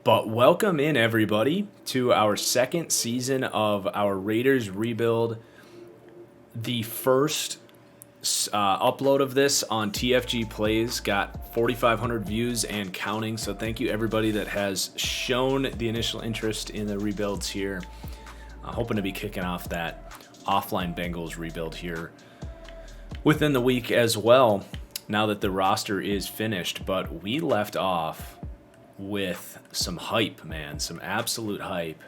But welcome in, everybody, to our second season of our Raiders Rebuild. The first upload of this on TFG Plays got 4,500 views and counting, so thank you everybody that has shown the initial interest in the rebuilds here. Hoping to be kicking off that offline Bengals rebuild here within the week as well, now that the roster is finished. But we left off with some hype, man, some absolute hype,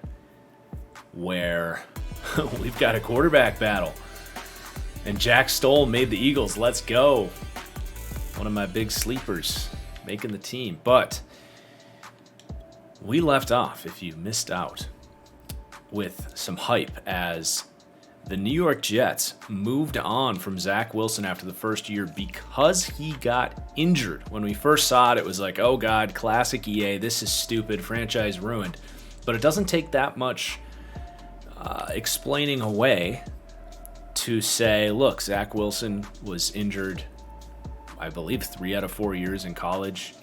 where we've got a quarterback battle. And Jack Stoll made the Eagles. Let's go. One of my big sleepers making the team. But we left off, if you missed out, with some hype as the New York Jets moved on from Zach Wilson after the first year because he got injured. When we first saw it, it was like, oh God, classic EA, this is stupid, franchise ruined. But it doesn't take that much explaining away to say, look, Zach Wilson was injured, I believe, 3 out of 4 years in college,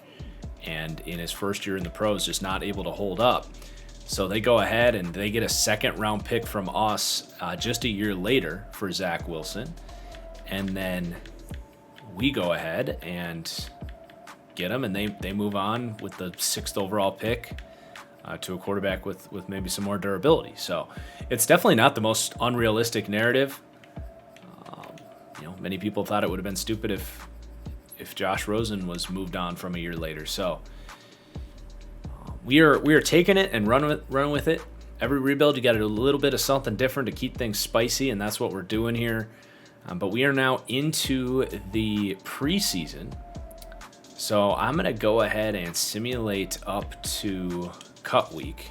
and in his first year in the pros, just not able to hold up. So they go ahead and they get a second-round pick from us just a year later for Zach Wilson. And then we go ahead and get him, and they move on with the 6th overall pick to a quarterback with maybe some more durability. So it's definitely not the most unrealistic narrative. Many people thought it would have been stupid if Josh Rosen was moved on from a year later. So we are taking it and run with it. Every rebuild, you got to do a little bit of something different to keep things spicy, and that's what we're doing here. But we are now into the preseason. So I'm going to go ahead and simulate up to cut week.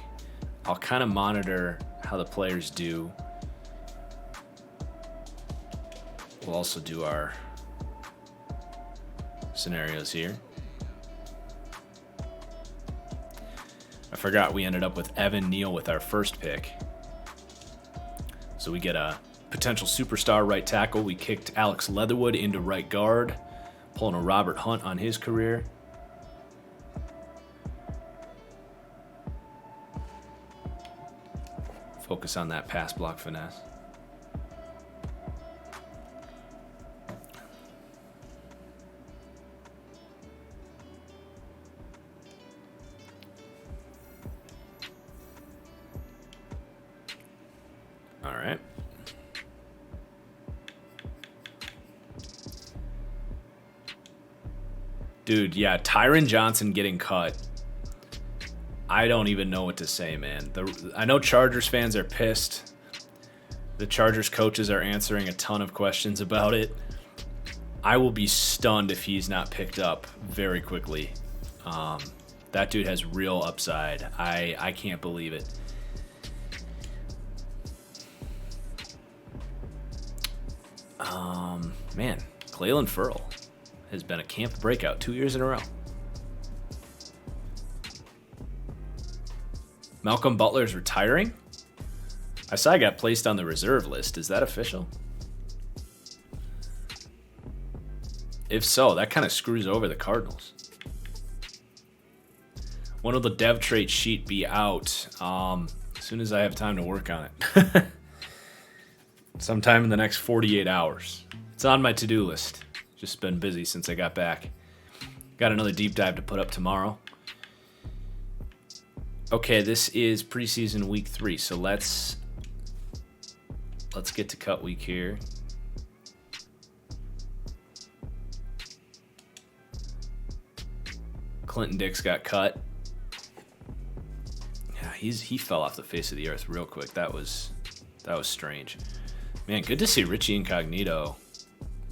I'll kind of monitor how the players do. We'll also do our scenarios here. I forgot we ended up with Evan Neal with our first pick. So we get a potential superstar right tackle. We kicked Alex Leatherwood into right guard, pulling a Robert Hunt on his career. Focus on that pass block finesse. All right. Dude, yeah, Tyron Johnson getting cut. I don't even know what to say, man. I know Chargers fans are pissed. The Chargers coaches are answering a ton of questions about it. I will be stunned if he's not picked up very quickly. That dude has real upside. I can't believe it. Man, Clelin Ferrell has been a camp breakout 2 years in a row. Malcolm Butler's retiring? I saw I got placed on the reserve list. Is that official? If so, that kind of screws over the Cardinals. When will the dev trait sheet be out? As soon as I have time to work on it. Sometime in the next 48 hours. It's on my to-do list. Just been busy since I got back. Got another deep dive to put up tomorrow. Okay, this is preseason week 3, so let's get to cut week here. Clinton Dix got cut. Yeah, he fell off the face of the earth real quick. That was strange. Man, good to see Richie Incognito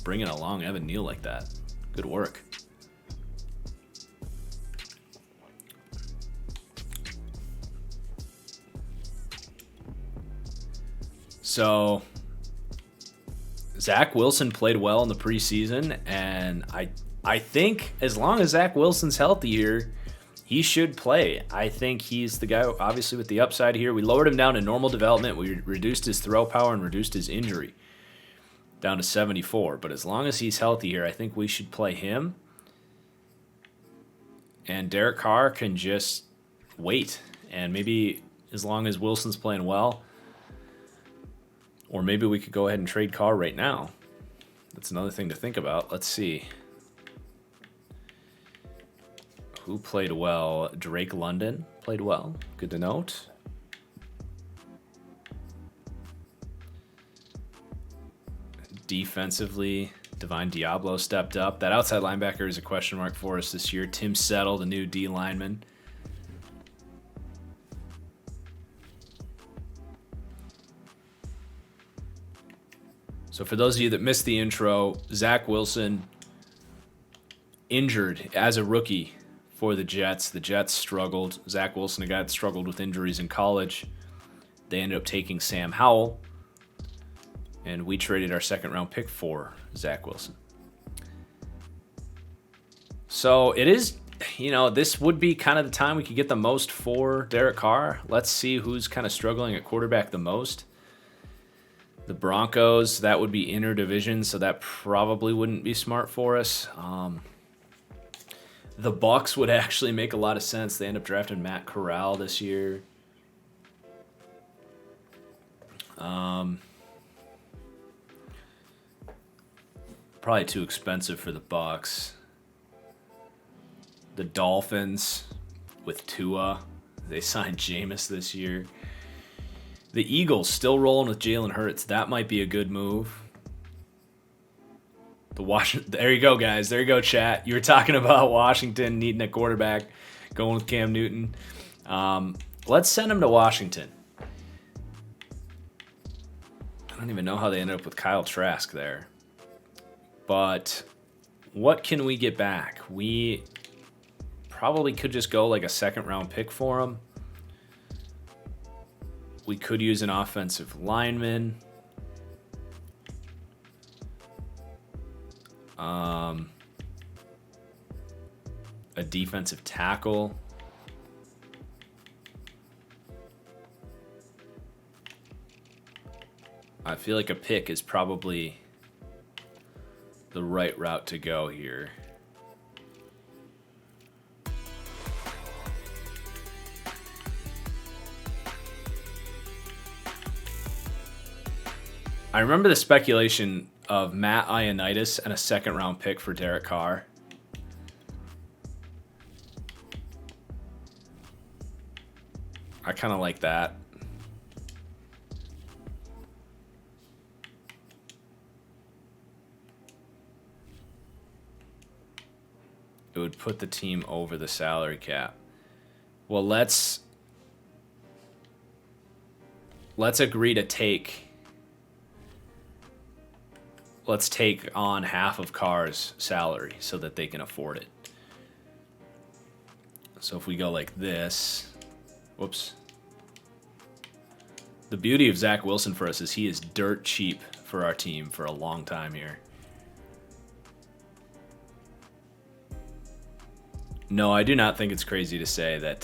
bringing along Evan Neal like that. Good work. So Zach Wilson played well in the preseason, and I think as long as Zach Wilson's healthy here, he should play. I think he's the guy, obviously, with the upside here. We lowered him down to normal development. We reduced his throw power and reduced his injury. down to 74. But as long as he's healthy here, I think we should play him. And Derek Carr can just wait. And maybe as long as Wilson's playing well, or maybe we could go ahead and trade Carr right now. That's another thing to think about. Let's see. Who played well? Drake London played well. Good to note. Defensively, Divine Diablo stepped up. That outside linebacker is a question mark for us this year. Tim Settle, the new D lineman. So for those of you that missed the intro, Zach Wilson injured as a rookie for the Jets. The Jets struggled. Zach Wilson, a guy that struggled with injuries in college. They ended up taking Sam Howell, and we traded our second-round pick for Zach Wilson. So it is, this would be kind of the time we could get the most for Derek Carr. Let's see who's kind of struggling at quarterback the most. The Broncos, that would be interdivision, so that probably wouldn't be smart for us. The Bucs would actually make a lot of sense. They end up drafting Matt Corral this year. Probably too expensive for the Bucs. The Dolphins with Tua, they signed Jameis this year. The Eagles still rolling with Jalen Hurts. That might be a good move. There you go, guys. There you go, chat. You were talking about Washington needing a quarterback, going with Cam Newton. Let's send him to Washington. I don't even know how they ended up with Kyle Trask there. But what can we get back? We probably could just go like a second-round pick for him. We could use an offensive lineman. A defensive tackle. I feel like a pick is probably the right route to go here. I remember the speculation of Matt Ioannidis and a second-round pick for Derek Carr. I kind of like that. It would put the team over the salary cap. Well, let's agree to take... Let's take on half of Carr's salary so that they can afford it. So if we go like this... Whoops. The beauty of Zach Wilson for us is he is dirt cheap for our team for a long time here. No, I do not think it's crazy to say that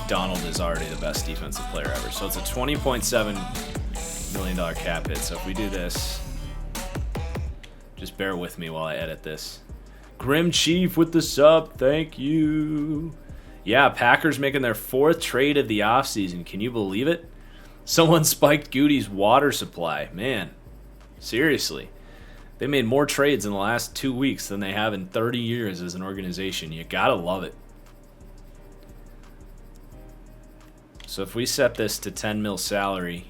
Donald is already the best defensive player ever. So it's a $20.7 million cap hit. So if we do this, just bear with me while I edit this. Grim Chief with the sub, thank you. Yeah, Packers making their fourth trade of the offseason. Can you believe it? Someone spiked Goody's water supply. Man, seriously. They made more trades in the last 2 weeks than they have in 30 years as an organization. You gotta love it. So if we set this to 10 mil salary,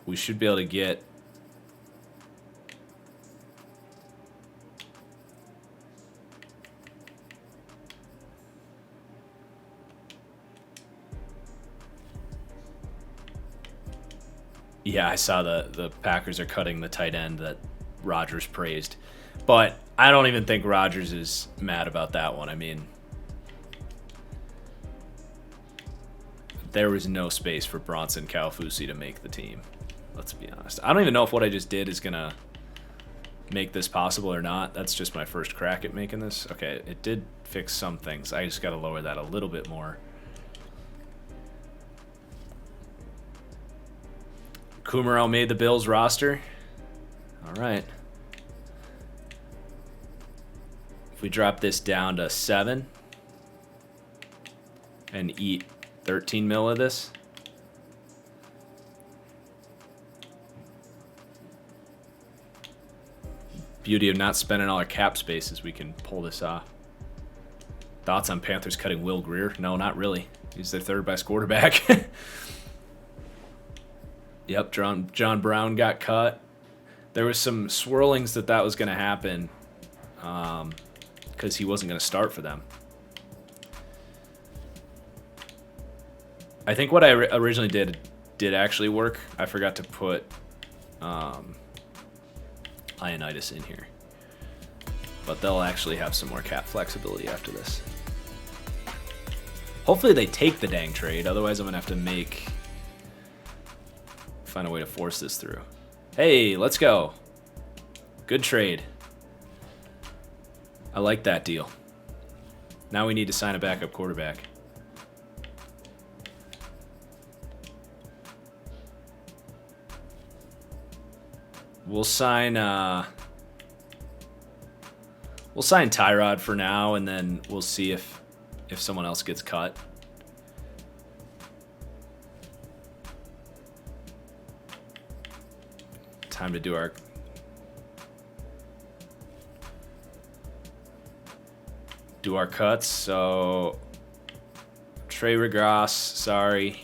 we should be able to get Yeah, I saw the Packers are cutting the tight end that Rodgers praised. But I don't even think Rodgers is mad about that one. I mean, there was no space for Bronson Calfusi to make the team. Let's be honest. I don't even know if what I just did is going to make this possible or not. That's just my first crack at making this. Okay, it did fix some things. I just got to lower that a little bit more. Kumaro made the Bills roster. All right. If we drop this down to 7 and eat 13 mil of this. Beauty of not spending all our cap space is we can pull this off. Thoughts on Panthers cutting Will Grier? No, not really. He's their third best quarterback. Yep, John Brown got cut. There was some swirlings that was going to happen because he wasn't going to start for them. I think what I originally did actually work. I forgot to put Ioannidis in here. But they'll actually have some more cap flexibility after this. Hopefully they take the dang trade. Otherwise I'm going to have to find a way to force this through. Hey, let's go. Good trade. I like that deal. Now we need to sign a backup quarterback. We'll sign Tyrod for now, and then we'll see if someone else gets cut. Time to do our cuts. So Trey Regras, sorry.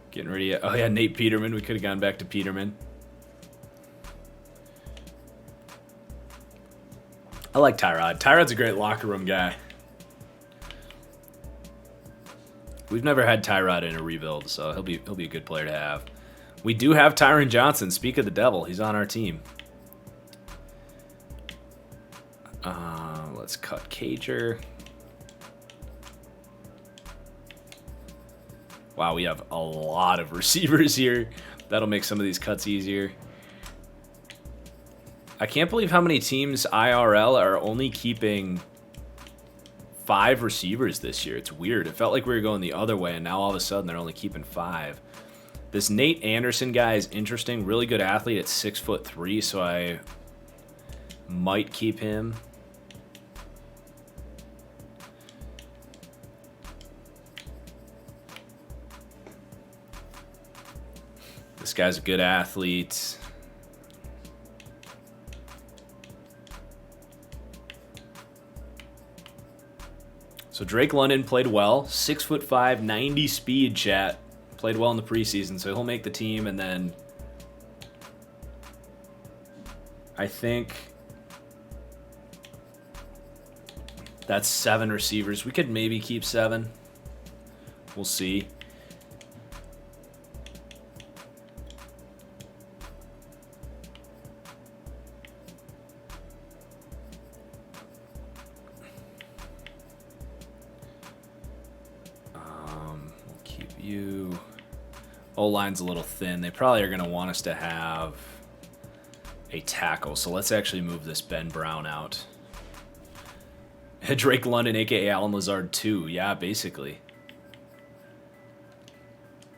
Getting ready. Oh yeah, Nate Peterman. We could have gone back to Peterman. I like Tyrod. Tyrod's a great locker room guy. We've never had Tyrod in a rebuild, so he'll be a good player to have. We do have Tyron Johnson. Speak of the devil, he's on our team. Let's cut Cager. Wow, we have a lot of receivers here. That'll make some of these cuts easier. I can't believe how many teams IRL are only keeping 5 receivers this year. It's weird. It felt like we were going the other way, and now all of a sudden they're only keeping 5. This Nate Anderson guy is interesting. Really good athlete at 6'3", so I might keep him. This guy's a good athlete. So Drake London played well. 6'5", 90 speed, chat. Played well in the preseason, so he'll make the team. And then I think that's 7 receivers. We could maybe keep 7. We'll see. You O-line's a little thin. They probably are going to want us to have a tackle. So let's actually move this Ben Brown out. Drake London, a.k.a. Alan Lazard 2. Yeah, basically.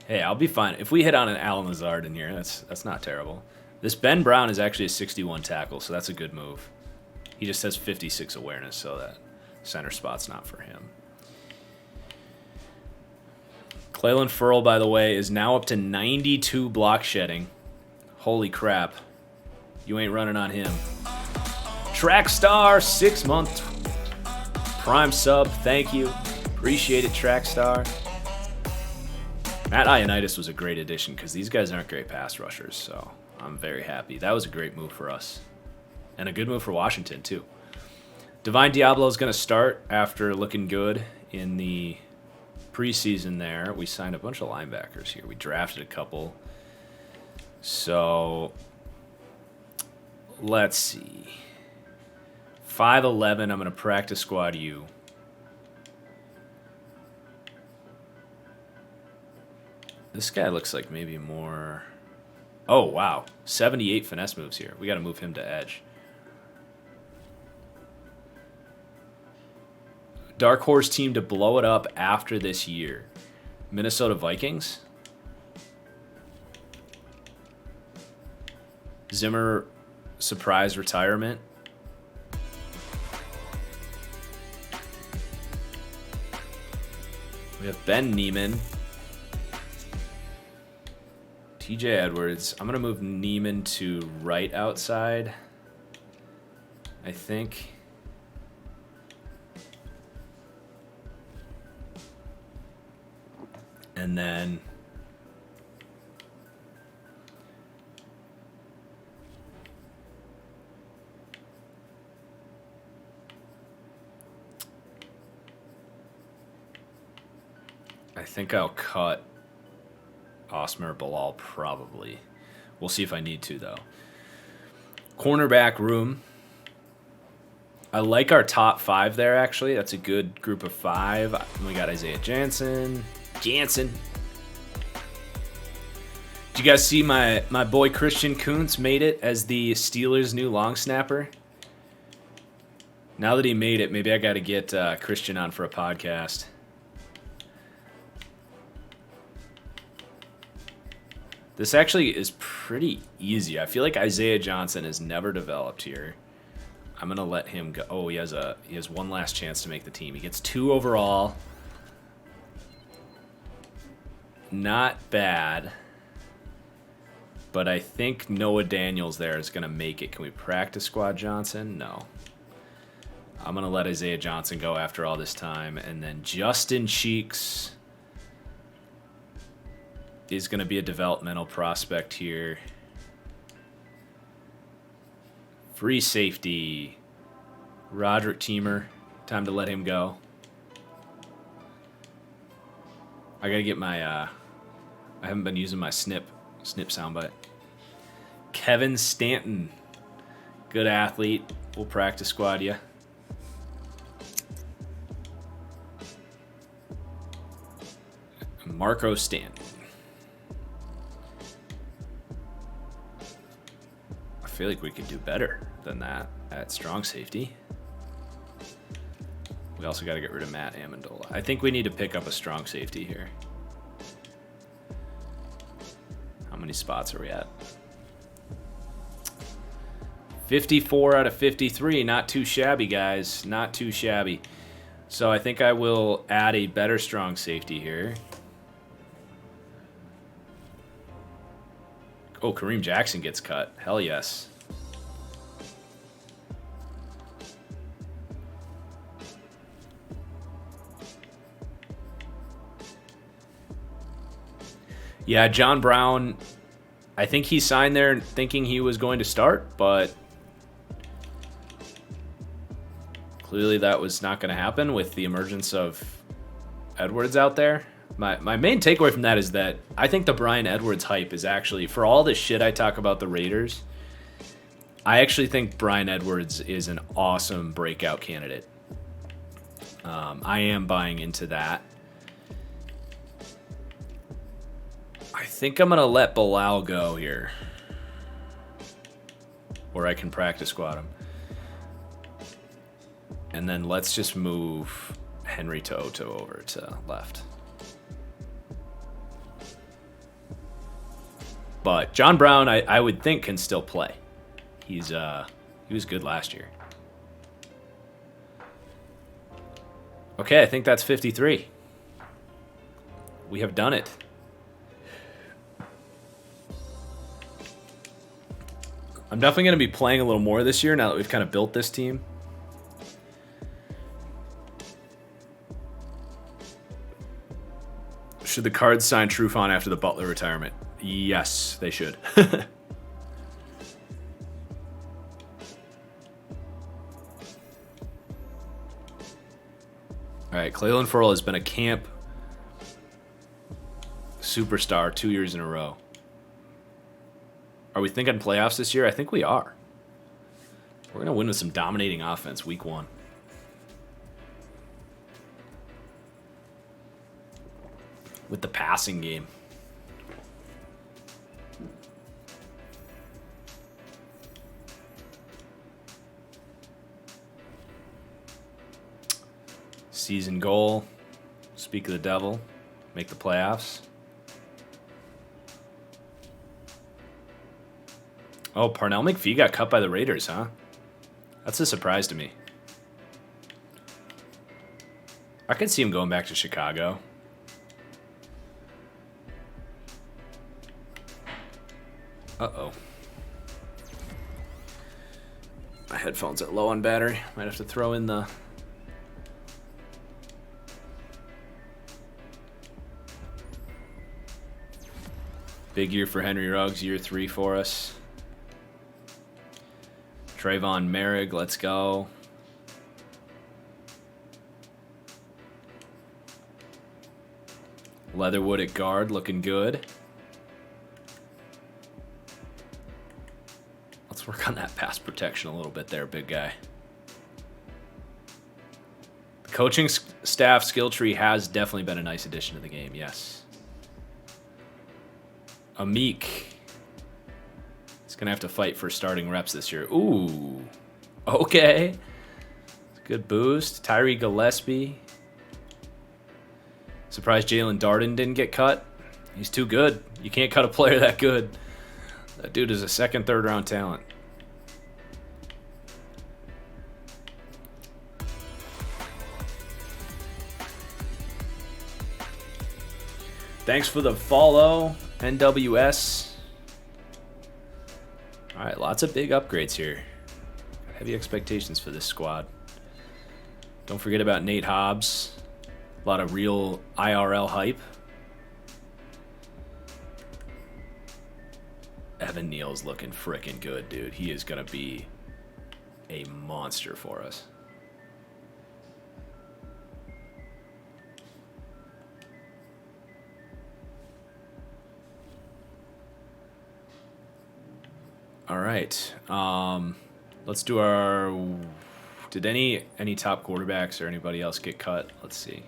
Hey, I'll be fine. If we hit on an Alan Lazard in here, that's not terrible. This Ben Brown is actually a 61 tackle, so that's a good move. He just has 56 awareness, so that center spot's not for him. Clelin Ferrell, by the way, is now up to 92 block shedding. Holy crap. You ain't running on him. Trackstar, 6-month prime sub. Thank you. Appreciate it, Trackstar. Matt Ioannidis was a great addition because these guys aren't great pass rushers, so I'm very happy. That was a great move for us. And a good move for Washington, too. Divine Diablo is going to start after looking good in the preseason there. We signed a bunch of linebackers here. We drafted a couple. So let's see. 5'11", I'm going to practice squad you. This guy looks like maybe more Oh, wow. 78 finesse moves here. We got to move him to edge. Dark horse team to blow it up after this year. Minnesota Vikings. Zimmer surprise retirement. We have Ben Neiman. TJ Edwards. I'm going to move Neiman to right outside, I think. And then I think I'll cut Osmer Bilal probably. We'll see if I need to, though. Cornerback room. I like our top 5 there, actually. That's a good group of 5. We got Isaiah Jansen. Did you guys see my boy Christian Kuntz made it as the Steelers' new long snapper? Now that he made it, maybe I got to get Christian on for a podcast. This actually is pretty easy. I feel like Isaiah Johnson has never developed here. I'm gonna let him go. Oh, he has one last chance to make the team. He gets 2 overall. Not bad. But I think Noah Daniels there is gonna make it. Can we practice squad Johnson? No. I'm gonna let Isaiah Johnson go after all this time, and then Justin Cheeks is going to be a developmental prospect here. Free safety. Roderick Teamer. Time to let him go. I got to get my... I haven't been using my snip soundbite. Kevin Stanton. Good athlete. We'll practice squad ya. Marco Stanton. I feel like we could do better than that at strong safety. We also got to get rid of Matt Amendola. I think we need to pick up a strong safety here. How many spots are we at? 54 out of 53. Not too shabby, guys. Not too shabby. So I think I will add a better strong safety here. Oh, Kareem Jackson gets cut. Hell yes. Yeah, John Brown, I think he signed there thinking he was going to start, but clearly that was not going to happen with the emergence of Edwards out there. My main takeaway from that is that I think the Bryan Edwards hype is actually, for all the shit I talk about the Raiders, I actually think Bryan Edwards is an awesome breakout candidate. I am buying into that. I think I'm going to let Bilal go here. Or I can practice squad him. And then let's just move Henry To'oTo'o over to left. But John Brown, I would think, can still play. He was good last year. Okay, I think that's 53. We have done it. I'm definitely going to be playing a little more this year now that we've kind of built this team. Should the Cards sign Trufant after the Butler retirement? Yes, they should. All right, Clelin Ferrell has been a camp superstar 2 years in a row. Are we thinking playoffs this year? I think we are. We're going to win with some dominating offense week 1. With the passing game. Season goal. Speak of the devil. Make the playoffs. Oh, Parnell McPhee got cut by the Raiders, huh? That's a surprise to me. I could see him going back to Chicago. Uh-oh. My headphones are low on battery. Might have to throw in the... Big year for Henry Ruggs, year 3 for us. Trayvon Merrick, let's go. Leatherwood at guard, looking good. Let's work on that pass protection a little bit there, big guy. The coaching staff skill tree has definitely been a nice addition to the game, yes. Amik. He's going to have to fight for starting reps this year. Ooh. Okay. Good boost. Tyree Gillespie. Surprised Jalen Darden didn't get cut. He's too good. You can't cut a player that good. That dude is a second, third round talent. Thanks for the follow, NWS. All right, lots of big upgrades here. Heavy expectations for this squad. Don't forget about Nate Hobbs. A lot of real IRL hype. Evan Neal's looking freaking good, dude. He is going to be a monster for us. All right. Let's do our... Did any top quarterbacks or anybody else get cut? Let's see.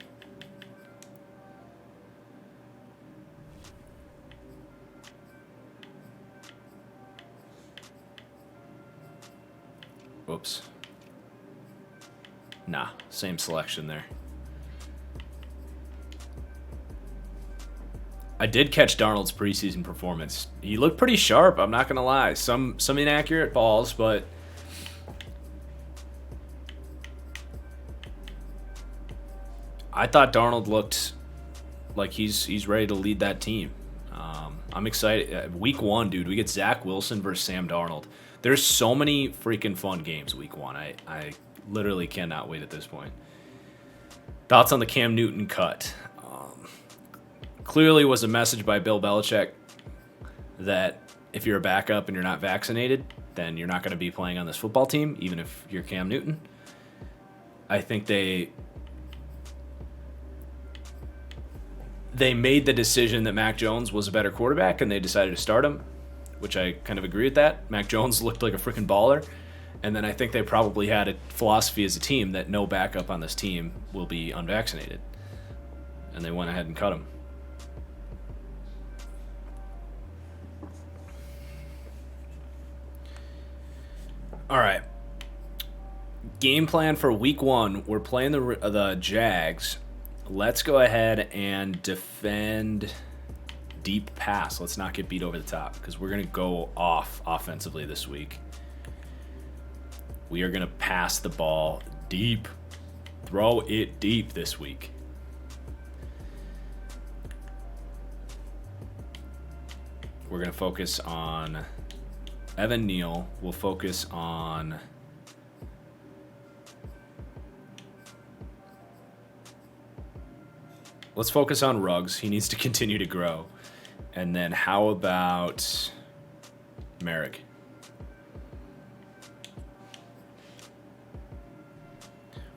Whoops. Nah, same selection there. I did catch Darnold's preseason performance. He looked pretty sharp, I'm not going to lie. Some inaccurate balls, but I thought Darnold looked like he's ready to lead that team. I'm excited. Week 1, dude, we get Zach Wilson versus Sam Darnold. There's so many freaking fun games week 1. I literally cannot wait at this point. Thoughts on the Cam Newton cut? Clearly was a message by Bill Belichick that if you're a backup and you're not vaccinated, then you're not going to be playing on this football team, even if you're Cam Newton. I think they made the decision that Mac Jones was a better quarterback, and they decided to start him, which I kind of agree with that. Mac Jones looked like a freaking baller. And then I think they probably had a philosophy as a team that no backup on this team will be unvaccinated. And they went ahead and cut him. All right. Game plan for week 1. We're playing the Jags. Let's go ahead and defend deep pass. Let's not get beat over the top because we're going to go off offensively this week. We are going to pass the ball deep. Throw it deep this week. We're going to focus on Evan Neal. We'll focus on let's focus on Ruggs. He needs to continue to grow. And then how about Merrick?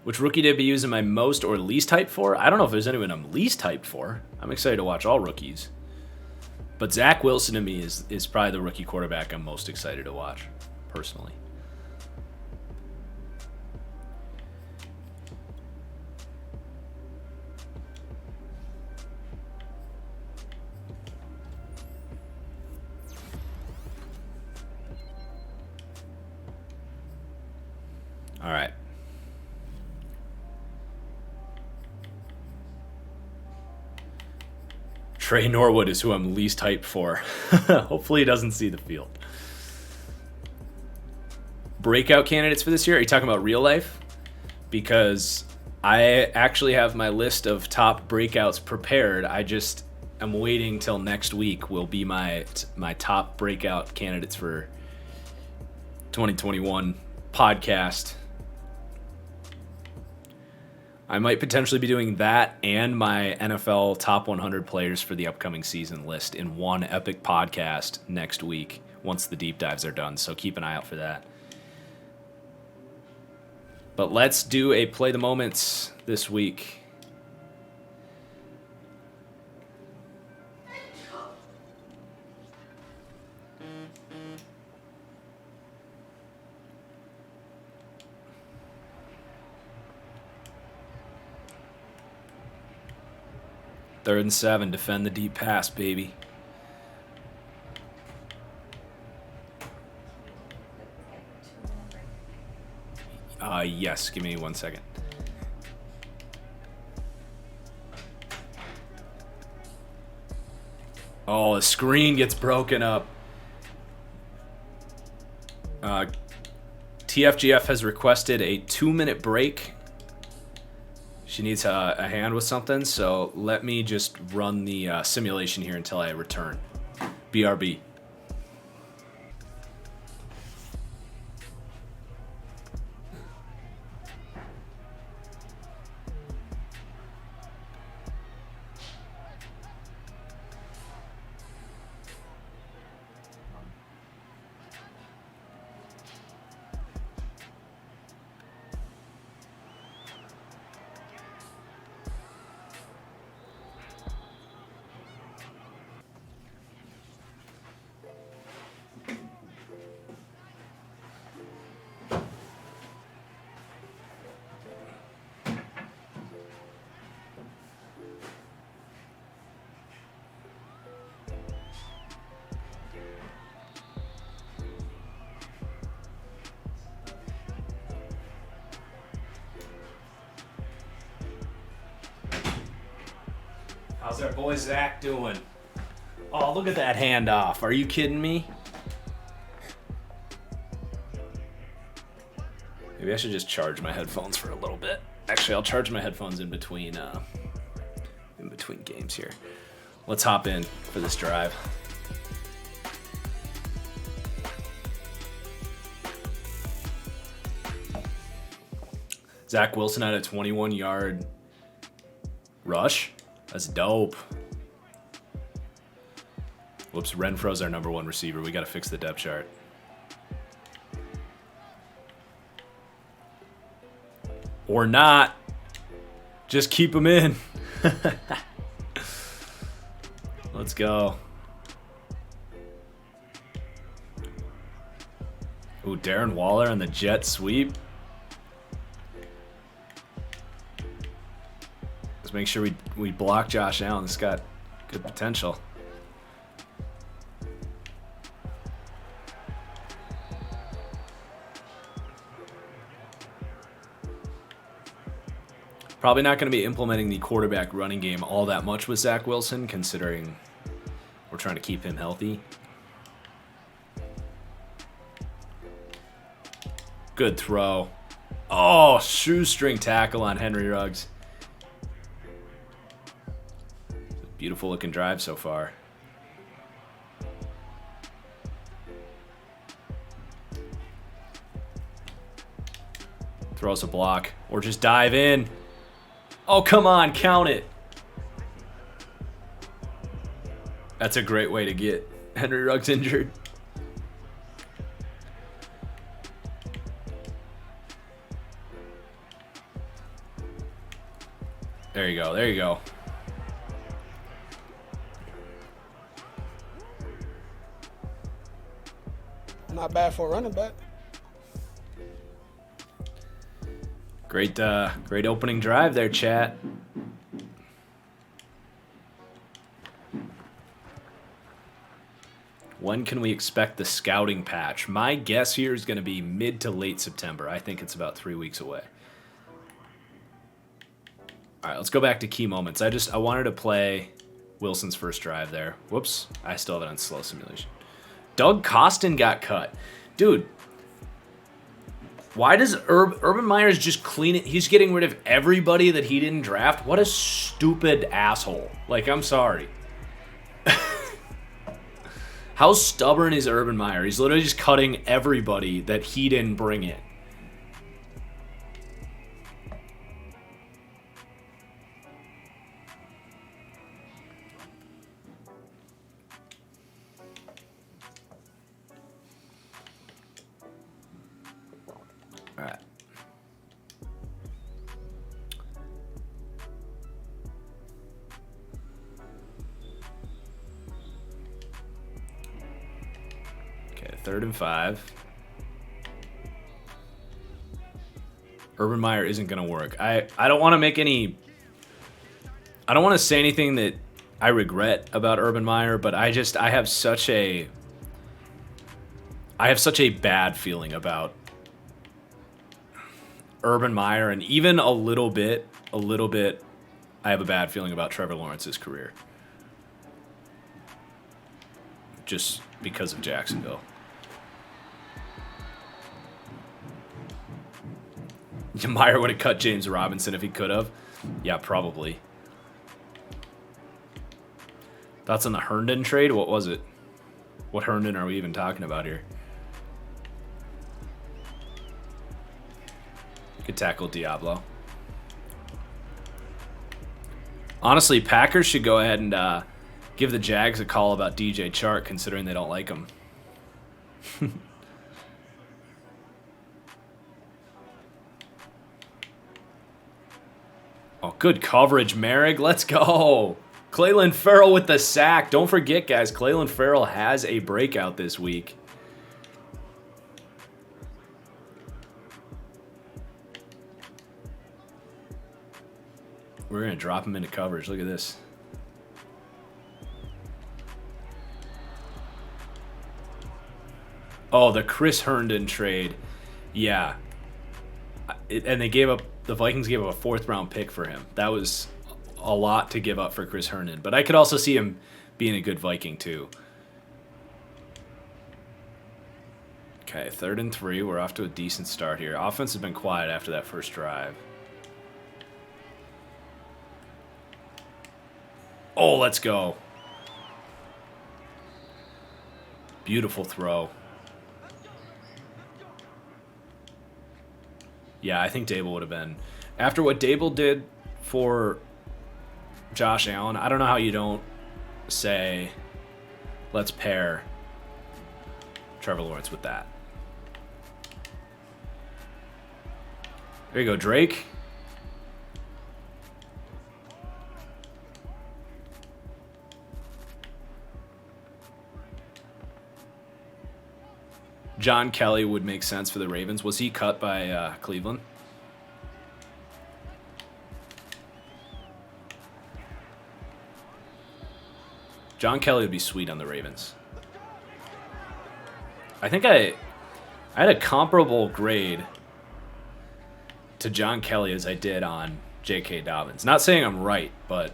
Which rookie debut am I most or least hyped for? I don't know if there's anyone I'm least hyped for. I'm excited to watch all rookies. But Zach Wilson to me is probably the rookie quarterback I'm most excited to watch, personally. All right. Trey Norwood is who I'm least hyped for. Hopefully he doesn't see the field. Breakout candidates for this year? Are you talking about real life? Because I actually have my list of top breakouts prepared. I'm waiting till next week will be my top breakout candidates for 2021 podcast. I might potentially be doing that and my NFL top 100 players for the upcoming season list in one epic podcast next week once the deep dives are done. So keep an eye out for that. But let's do a play the moments this week. Third and 7, defend the deep pass, baby. Yes, give me 1 second. Oh, the screen gets broken up. TFGF has requested a 2-minute break. She needs a hand with something, so let me just run the simulation here until I return. BRB. How's our boy Zach doing? Oh, look at that handoff. Are you kidding me? Maybe I should just charge my headphones for a little bit. Actually, I'll charge my headphones in between games here. Let's hop in for this drive. Zach Wilson had a 21-yard rush. That's dope. Whoops, Renfro's our number 1 receiver. We got to fix the depth chart. Or not. Just keep him in. Let's go. Ooh, Darren Waller on the jet sweep. Let's make sure we block Josh Allen. This got good potential. Probably not going to be implementing the quarterback running game all that much with Zach Wilson, considering we're trying to keep him healthy. Good throw. Oh, shoestring tackle on Henry Ruggs. Beautiful looking drive so far. Throws a block or just dive in. Oh, come on, count it. That's a great way to get Henry Ruggs injured. There you go, there you go. Not bad for a running back. Great opening drive there, chat. When can we expect the scouting patch? My guess here is going to be mid to late September. I think it's about 3 weeks away. All right, let's go back to key moments. I wanted to play Wilson's first drive there. Whoops. I still have it on slow simulation. Doug Costin got cut. Dude, why does Urban Meyer's just clean it? He's getting rid of everybody that he didn't draft. What a stupid asshole. Like, I'm sorry. How stubborn is Urban Meyer? He's literally just cutting everybody that he didn't bring in. All right. Okay, 3rd and 5. Urban Meyer isn't going to work. I don't want to make any... I don't want to say anything that I regret about Urban Meyer, but I have such a bad feeling about Urban Meyer, and even a little bit, I have a bad feeling about Trevor Lawrence's career. Just because of Jacksonville. Meyer would have cut James Robinson if he could have. Yeah, probably. Thoughts on the Herndon trade? What was it? What Herndon are we even talking about here? Good tackle, Diablo. Honestly, Packers should go ahead and give the Jags a call about DJ Chark, considering they don't like him. Oh, good coverage, Merrick. Let's go. Clelin Ferrell with the sack. Don't forget, guys, Clelin Ferrell has a breakout this week. We're going to drop him into coverage. Look at this. Oh, the Chris Herndon trade. Yeah. And they gave up, the Vikings gave up a 4th-round pick for him. That was a lot to give up for Chris Herndon. But I could also see him being a good Viking, too. Okay, 3rd and 3. We're off to a decent start here. Offense has been quiet after that first drive. Oh, let's go. Beautiful throw. Yeah, I think Dable would have been. After what Dable did for Josh Allen, I don't know how you don't say, let's pair Trevor Lawrence with that. There you go, Drake. John Kelly would make sense for the Ravens. Was he cut by Cleveland? John Kelly would be sweet on the Ravens. I think I had a comparable grade to John Kelly as I did on J.K. Dobbins. Not saying I'm right, but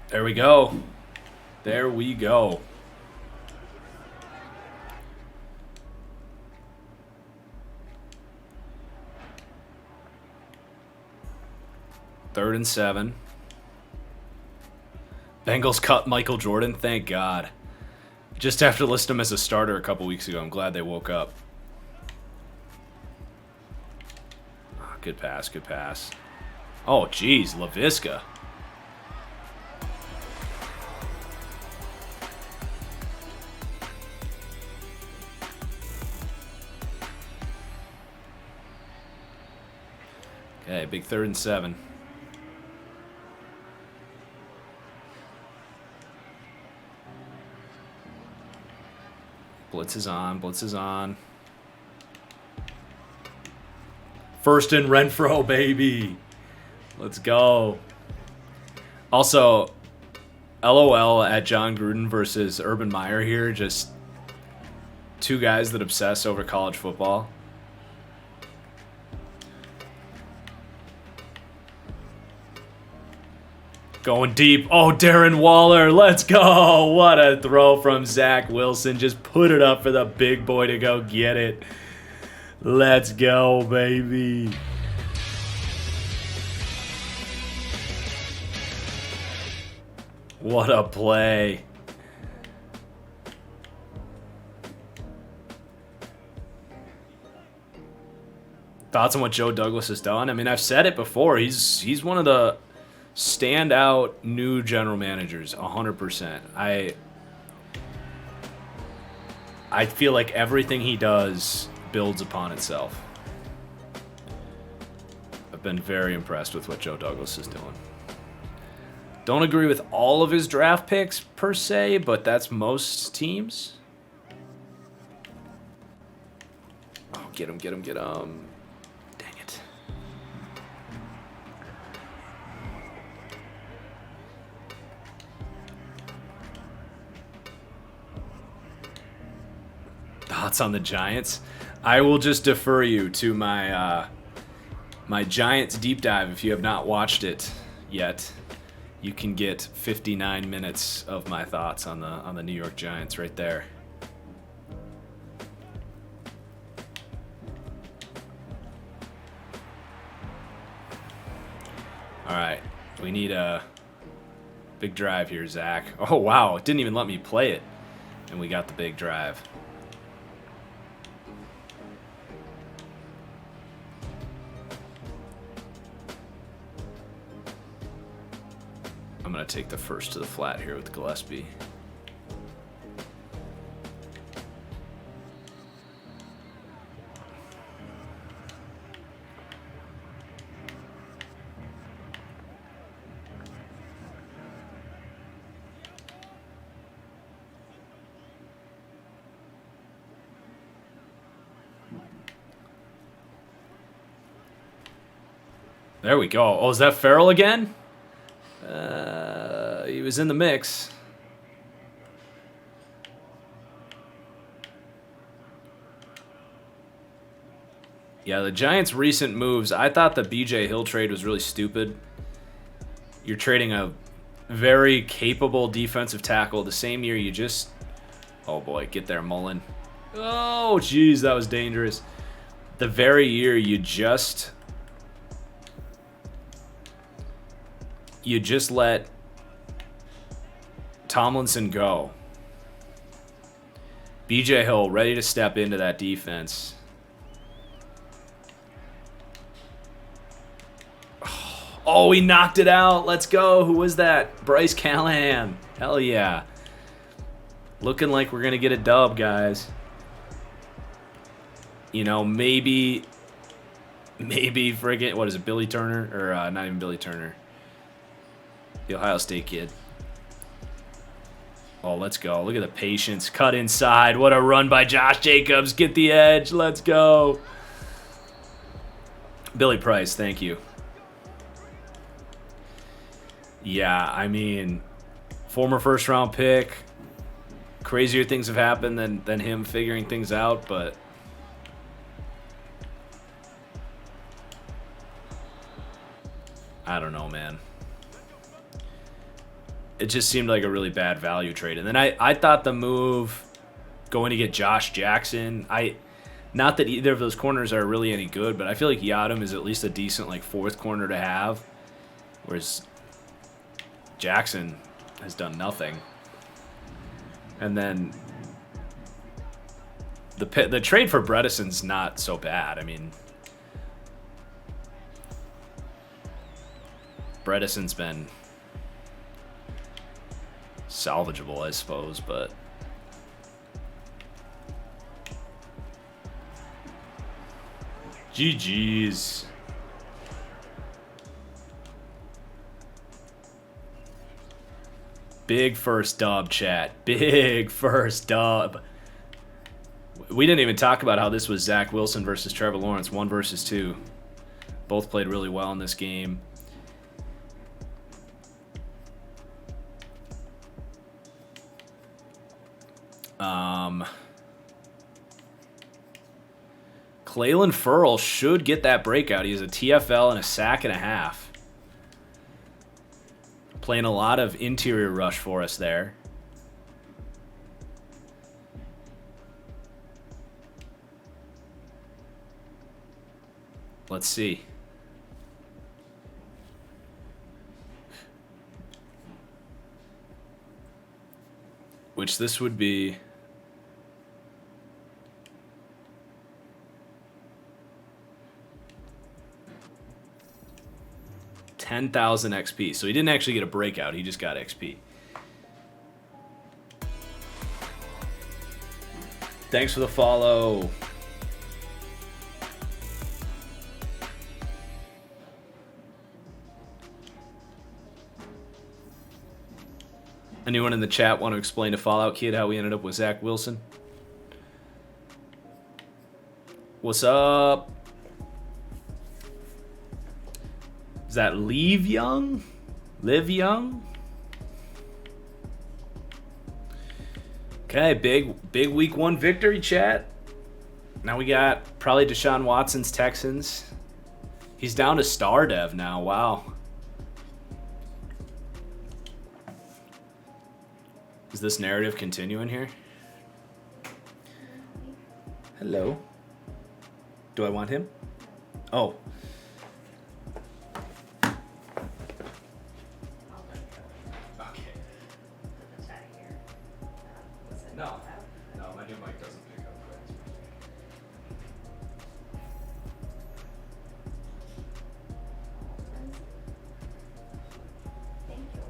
there we go. There we go. Third and 7. Bengals cut Michael Jordan. Thank God. Just after listing him as a starter a couple weeks ago, I'm glad they woke up. Oh, good pass, good pass. Oh, geez, LaVisca. Okay, big 3rd and 7. Blitz is on, blitz is on. First and Renfro, baby. Let's go. Also, LOL at John Gruden versus Urban Meyer here. Just two guys that obsess over college football. Going deep. Oh, Darren Waller. Let's go. What a throw from Zach Wilson. Just put it up for the big boy to go get it. Let's go, baby. What a play. Thoughts on what Joe Douglas has done? I mean, I've said it before. He's one of the standout new general managers, 100%. I feel like everything he does builds upon itself. I've been very impressed with what Joe Douglas is doing. Don't agree with all of his draft picks per se, but that's most teams. Oh, get him. Dang it. Thoughts on the Giants? I will just defer you to my my Giants deep dive if you have not watched it yet. You can get 59 minutes of my thoughts on the New York Giants right there. All right, we need a big drive here, Zach. Oh, wow, it didn't even let me play it, and we got the big drive. I'm going to take the first to the flat here with Gillespie. There we go. Oh, is that Farrell again? He was in the mix. Yeah, the Giants' recent moves, I thought the B.J. Hill trade was really stupid. You're trading a very capable defensive tackle the same year you just... Oh, boy, get there, Mullen. Oh, jeez, that was dangerous. The very year you just let Tomlinson go. B.J. Hill ready to step into that defense. Oh, he knocked it out. Let's go. Who was that? Bryce Callahan. Hell yeah. Looking like we're going to get a dub, guys. You know, maybe friggin', what is it, Billy Turner? Or not even Billy Turner. The Ohio State kid. Oh, let's go. Look at the patience. Cut inside. What a run by Josh Jacobs. Get the edge. Let's go. Billy Price, thank you. Yeah, I mean, former first-round pick. Crazier things have happened than him figuring things out, but... I don't know, man. It just seemed like a really bad value trade. And then I thought the move going to get Josh Jackson, not that either of those corners are really any good, but I feel like Yadam is at least a decent like fourth corner to have, whereas Jackson has done nothing. And then the trade for Bredesen's not so bad. I mean, Bredesen's been salvageable, I suppose, but GG's. Big first dub, chat. Big first dub. We didn't even talk about how this was Zach Wilson versus Trevor Lawrence, 1 versus 2. Both played really well in this game. Clelin Ferrell should get that breakout. He has a TFL and a sack and a half. Playing a lot of interior rush for us there. Let's see. Which this would be... 10,000 XP. So he didn't actually get a breakout. He just got XP. Thanks for the follow. Anyone in the chat want to explain to Fallout Kid how we ended up with Zach Wilson? What's up? Is that Live Young? Live Young? Okay, big week 1 victory, chat. Now we got probably Deshaun Watson's Texans. He's down to star dev now. Wow. Is this narrative continuing here? Hello. Do I want him? Oh. No, my new mic doesn't pick up. Thank you.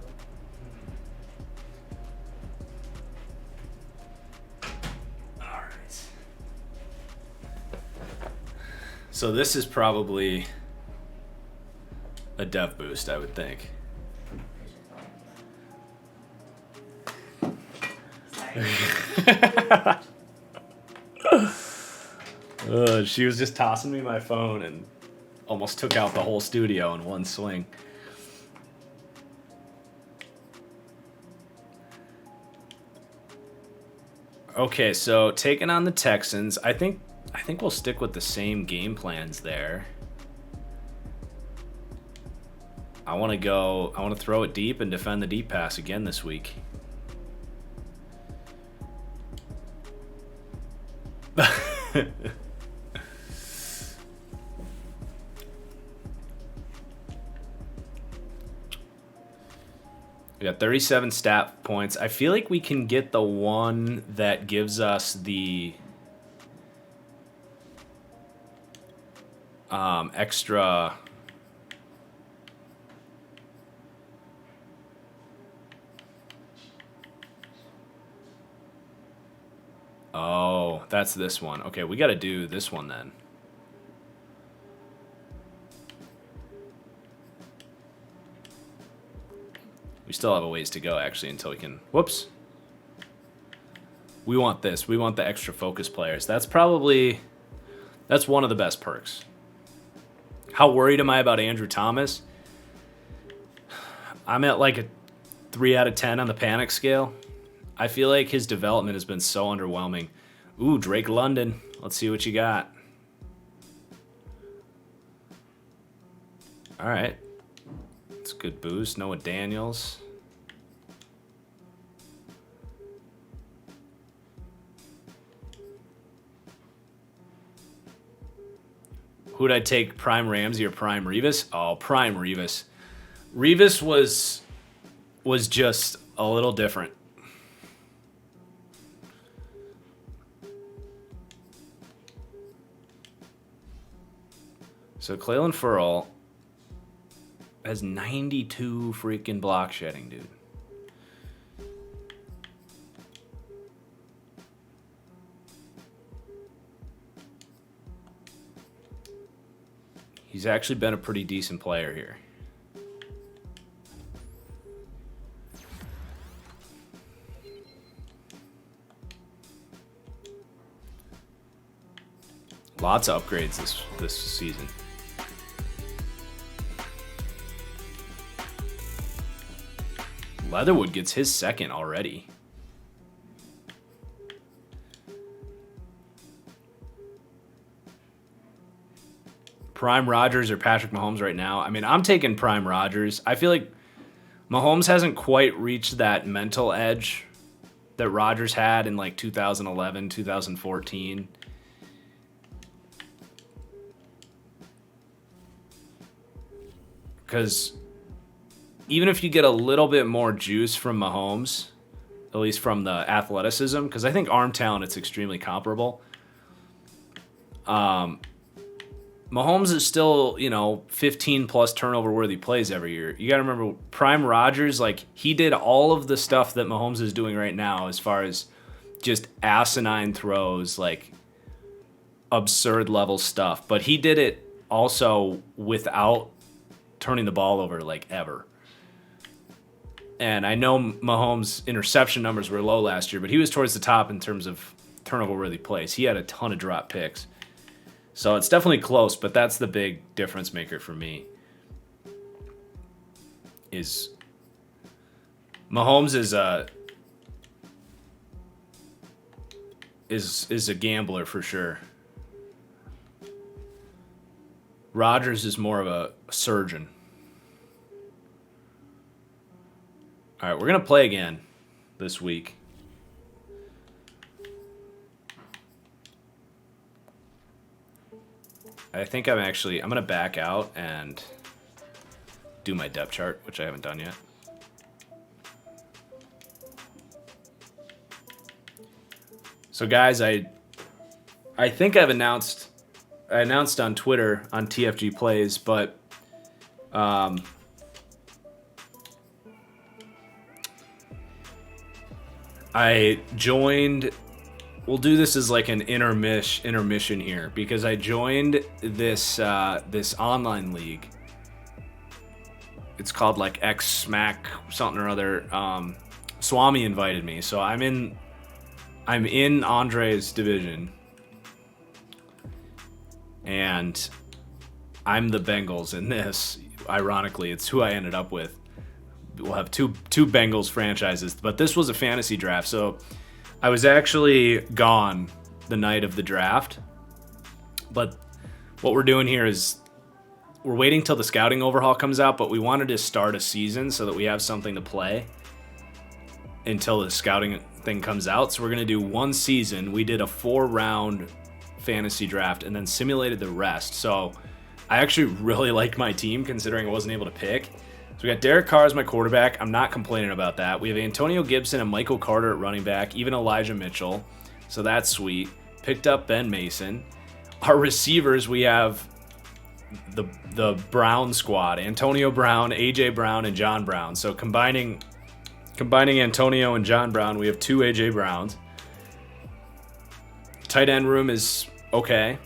All right. So this is probably a dev boost, I would think. She was just tossing me my phone and almost took out the whole studio in one swing. Okay, so taking on the Texans, I think we'll stick with the same game plans there. I want to throw it deep and defend the deep pass again this week. We got 37 stat points. I feel like we can get the one that gives us the extra. Oh, that's this one. Okay, we got to do this one then. We still have a ways to go, actually, until we can... Whoops. We want this. We want the extra focus players. That's probably... That's one of the best perks. How worried am I about Andrew Thomas? I'm at like a 3 out of 10 on the panic scale. I feel like his development has been so underwhelming. Ooh, Drake London. Let's see what you got. All right. It's a good boost. Noah Daniels. Who'd I take, Prime Ramsey or Prime Revis? Oh, Prime Revis. Revis was just a little different. So Clelin Ferrell has 92 freaking block shedding, dude. He's actually been a pretty decent player here. Lots of upgrades this season. Leatherwood gets his second already. Prime Rodgers or Patrick Mahomes right now. I mean, I'm taking Prime Rodgers. I feel like Mahomes hasn't quite reached that mental edge that Rodgers had in like 2011, 2014. Because even if you get a little bit more juice from Mahomes, at least from the athleticism, because I think arm talent, it's extremely comparable. Mahomes is still, 15 plus turnover worthy plays every year. You got to remember, prime Rodgers, like, he did all of the stuff that Mahomes is doing right now as far as just asinine throws, like absurd level stuff. But he did it also without turning the ball over, like, ever. And I know Mahomes' interception numbers were low last year, but he was towards the top in terms of turnover worthy plays. He had a ton of drop picks. So it's definitely close, but that's the big difference maker for me. Is Mahomes is a gambler for sure. Rodgers is more of a surgeon. All right, we're going to play again this week. I think I'm going to back out and do my depth chart, which I haven't done yet. So guys, I think I announced on Twitter on TFG Plays, but I joined. We'll do this as like an intermission here, because I joined this this online league. It's called like X Smack something or other. Swami invited me, so I'm in Andre's division, and I'm the Bengals in this. Ironically, it's who I ended up with. We'll have two Bengals franchises, but this was a fantasy draft, so I was actually gone the night of the draft. But what we're doing here is we're waiting till the scouting overhaul comes out, but we wanted to start a season so that we have something to play until the scouting thing comes out. So we're going to do one season. We did a 4-round fantasy draft and then simulated the rest. So I actually really like my team considering I wasn't able to pick. So we got Derek Carr as my quarterback. I'm not complaining about that. We have Antonio Gibson and Michael Carter at running back, even Elijah Mitchell. So that's sweet. Picked up Ben Mason. Our receivers, we have the Brown squad. Antonio Brown, AJ Brown, and John Brown. So combining Antonio and John Brown, we have 2 AJ Browns. Tight end room is okay.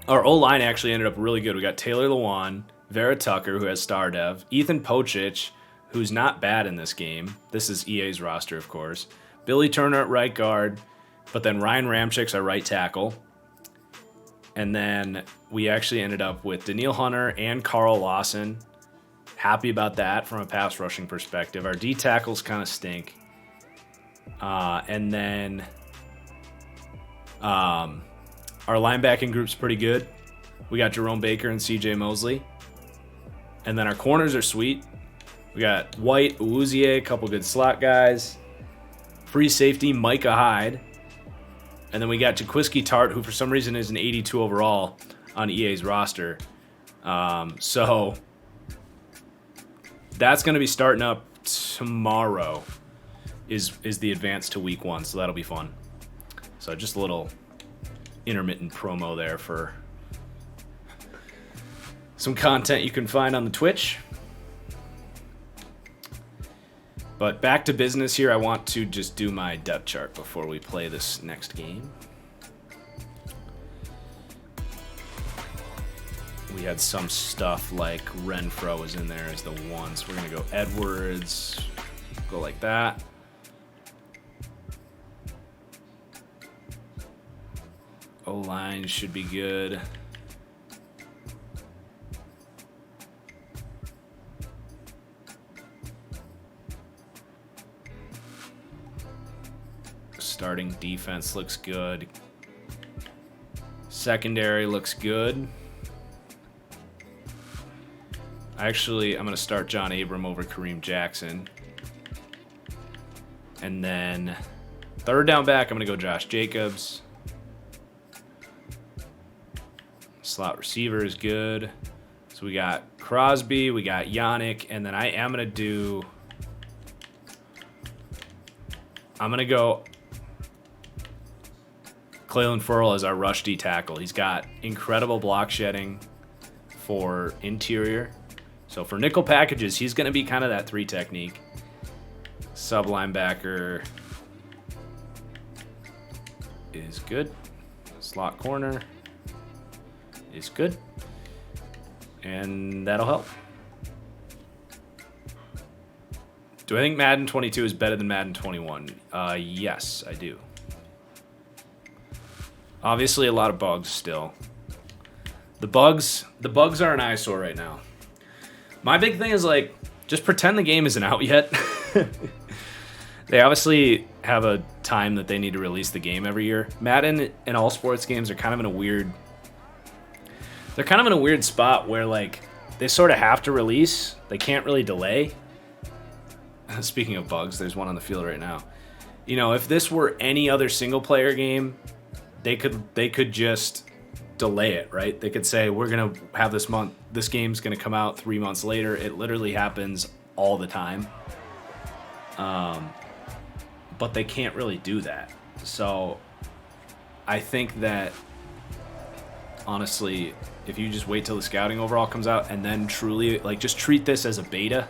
Our O-line actually ended up really good. We got Taylor Lewan, Vera Tucker, who has star dev, Ethan Pocic, who's not bad in this game. This is EA's roster, of course. Billy Turner at right guard, but then Ryan Ramchik's our right tackle. And then we actually ended up with Daniil Hunter and Carl Lawson. Happy about that from a pass rushing perspective. Our D tackles kind of stink. And then our linebacking group's pretty good. We got Jerome Baker and CJ Mosley. And then our corners are sweet. We got White, Awuzie, a couple good slot guys. Free safety, Micah Hyde. And then we got Jaquiski Tart, who for some reason is an 82 overall on EA's roster. So that's going to be starting up tomorrow is the advance to week 1. So that'll be fun. So just a little intermittent promo there for some content you can find on the Twitch. But back to business here. I want to just do my depth chart before we play this next game. We had some stuff like Renfro was in there as the 1. So we're going to go Edwards, go like that. O-line should be good. Starting defense looks good. Secondary looks good. Actually, I'm going to start John Abram over Kareem Jackson. And then third down back, I'm going to go Josh Jacobs. Slot receiver is good. So we got Crosby, we got Yannick, and then I'm going to go Cleveland Ferrell as our rush D tackle. He's got incredible block shedding for interior. So for nickel packages, he's going to be kind of that 3 technique. Sub linebacker is good. Slot corner is good. And that'll help. Do I think Madden 22 is better than Madden 21? Yes, I do. Obviously, a lot of bugs still. The bugs are an eyesore right now. My big thing is, like, just pretend the game isn't out yet. They obviously have a time that they need to release the game every year. Madden and all sports games are kind of in a weird... They're kind of in a weird spot where, like, they sort of have to release. They can't really delay. Speaking of bugs, there's one on the field right now. You know, if this were any other single-player game, they could just delay it, right? They could say, we're going to have this game's going to come out 3 months later. It literally happens all the time. But they can't really do that. So I think that, honestly, if you just wait till the scouting overall comes out and then truly, like, just treat this as a beta,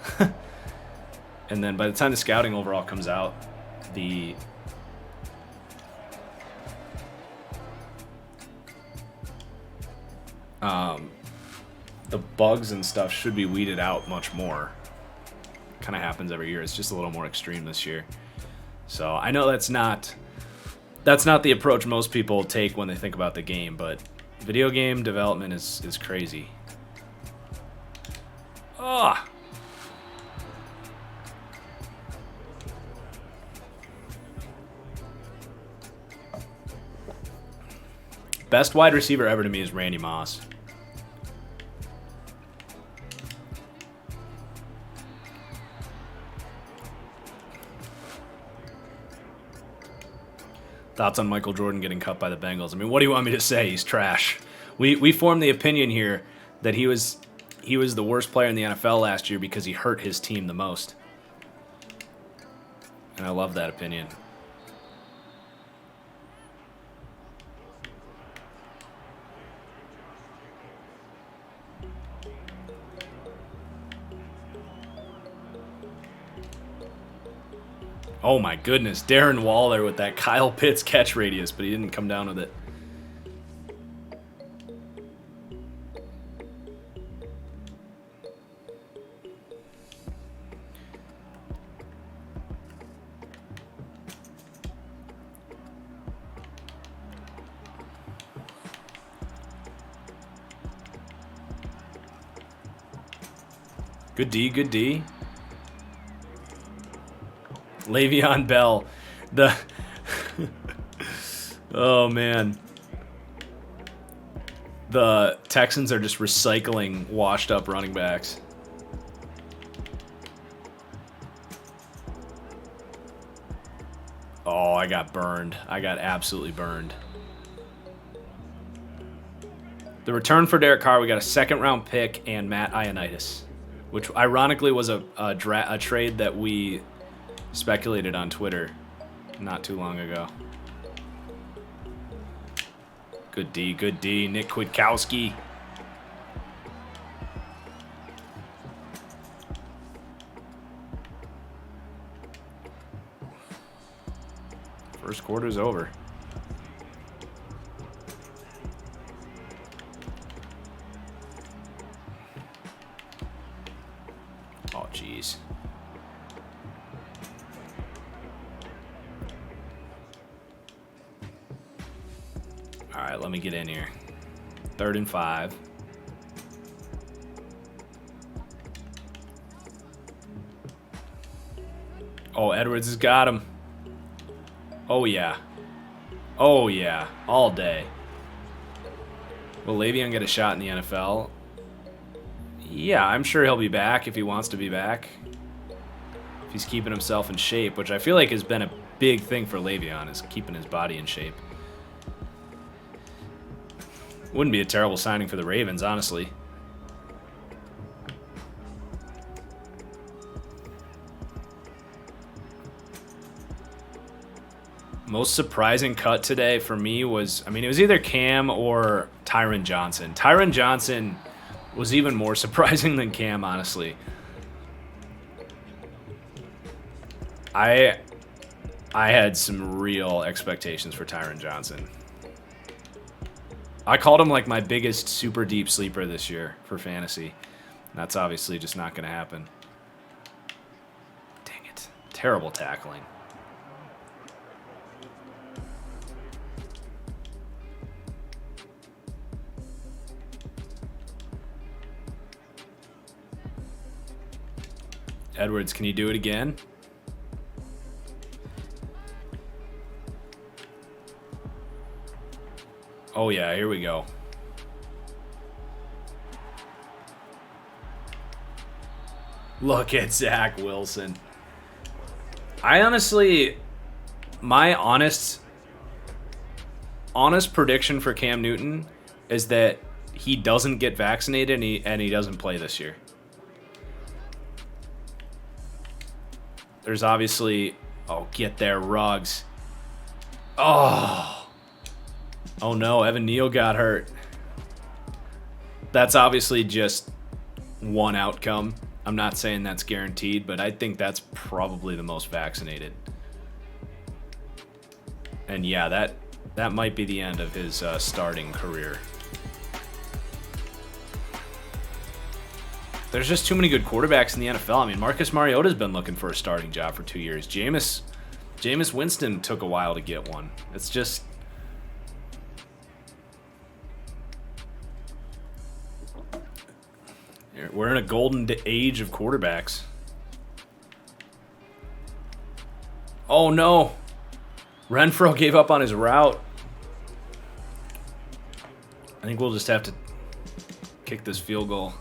and then by the time the scouting overall comes out, the bugs and stuff should be weeded out much more. Kind of happens every year. It's just a little more extreme this year. So I know that's not the approach most people take when they think about the game, but video game development is crazy. Ah. Best wide receiver ever to me is Randy Moss. Thoughts on Michael Jordan getting cut by the Bengals? I mean, what do you want me to say? He's trash. We formed the opinion here that he was the worst player in the NFL last year because he hurt his team the most. And I love that opinion. Oh my goodness, Darren Waller with that Kyle Pitts catch radius, but he didn't come down with it. Good D, good D. Le'Veon Bell. Oh, man. The Texans are just recycling washed-up running backs. Oh, I got burned. I got absolutely burned. The return for Derek Carr, we got a second-round pick and Matt Ioannidis, which ironically was a trade that we speculated on Twitter not too long ago. Good D, good D. Nick Kwiatkowski. First quarter's over. Oh, jeez. All right, let me get in here. 3rd and 5. Oh, Edwards has got him. Oh, yeah. Oh, yeah. All day. Will Le'Veon get a shot in the NFL? Yeah, I'm sure he'll be back if he wants to be back. If he's keeping himself in shape, which I feel like has been a big thing for Le'Veon, is keeping his body in shape. Wouldn't be a terrible signing for the Ravens, honestly. Most surprising cut today for me was, I mean, it was either Cam or Tyron Johnson. Tyron Johnson was even more surprising than Cam, honestly. I had some real expectations for Tyron Johnson. I called him like my biggest super deep sleeper this year for fantasy. That's obviously just not going to happen. Dang it. Terrible tackling. Edwards, can you do it again? Oh yeah, here we go. Look at Zach Wilson. I honestly, my honest prediction for Cam Newton is that he doesn't get vaccinated and he doesn't play this year. There's obviously, oh, get there, Ruggs. Oh no, Evan Neal got hurt. That's obviously just one outcome. I'm not saying that's guaranteed, but I think that's probably the most vaccinated. And yeah, that might be the end of his starting career. There's just too many good quarterbacks in the NFL. I mean, Marcus Mariota's been looking for a starting job for 2 years. Jameis Winston took a while to get one. It's just... We're in a golden age of quarterbacks. Oh, no. Renfro gave up on his route. I think we'll just have to kick this field goal.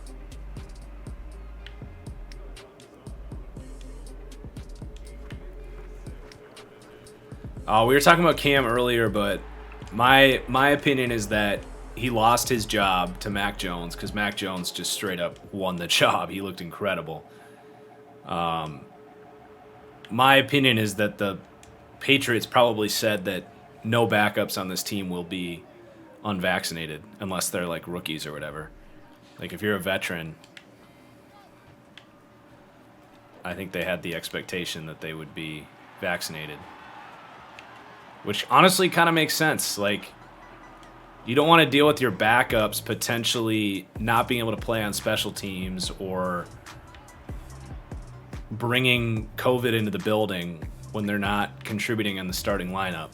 We were talking about Cam earlier, but my opinion is that he lost his job to Mac Jones because Mac Jones just straight up won the job. He looked incredible. My opinion is that the Patriots probably said that no backups on this team will be unvaccinated unless they're like rookies or whatever. Like if you're a veteran, I think they had the expectation that they would be vaccinated. Which honestly kind of makes sense. Like, you don't want to deal with your backups potentially not being able to play on special teams or bringing COVID into the building when they're not contributing in the starting lineup.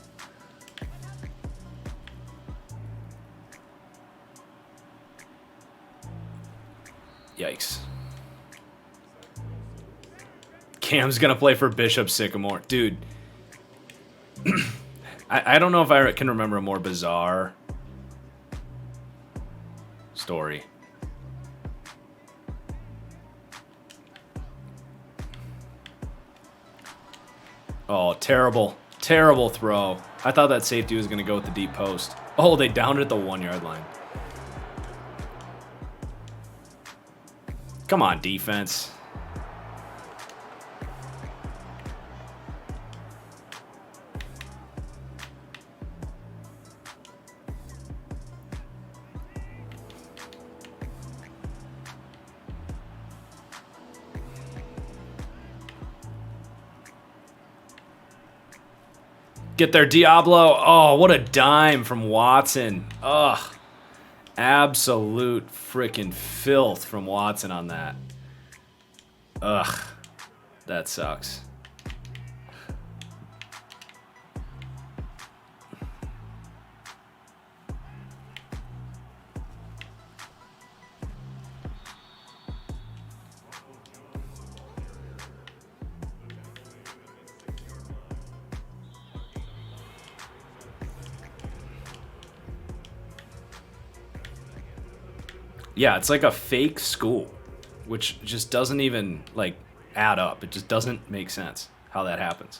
Yikes. Cam's going to play for Bishop Sycamore. Dude. I don't know if I can remember a more bizarre story. Oh, terrible throw. I thought that safety was going to go with the deep post. Oh, they downed it at the 1 yard line. Come on, defense. Get there, Diablo. Oh, what a dime from Watson. Ugh. Absolute freaking filth from Watson on that. Ugh. That sucks. Yeah, it's like a fake school. which just doesn't even, like, add up. It just doesn't make sense how that happens.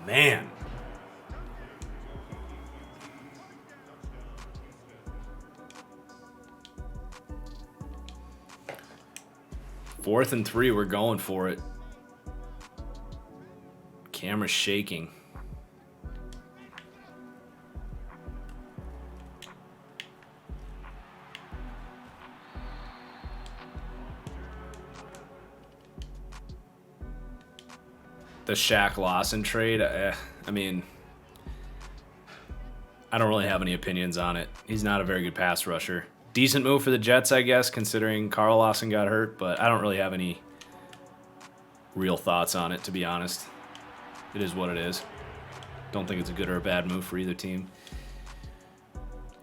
Man. Fourth and 3, we're going for it. Camera's shaking. The Shaq Lawson trade, I mean, I don't really have any opinions on it. He's not a very good pass rusher. Decent move for the Jets, I guess, considering Carl Lawson got hurt, but I don't really have any real thoughts on it, to be honest. It is what it is. Don't think it's a good or a bad move for either team.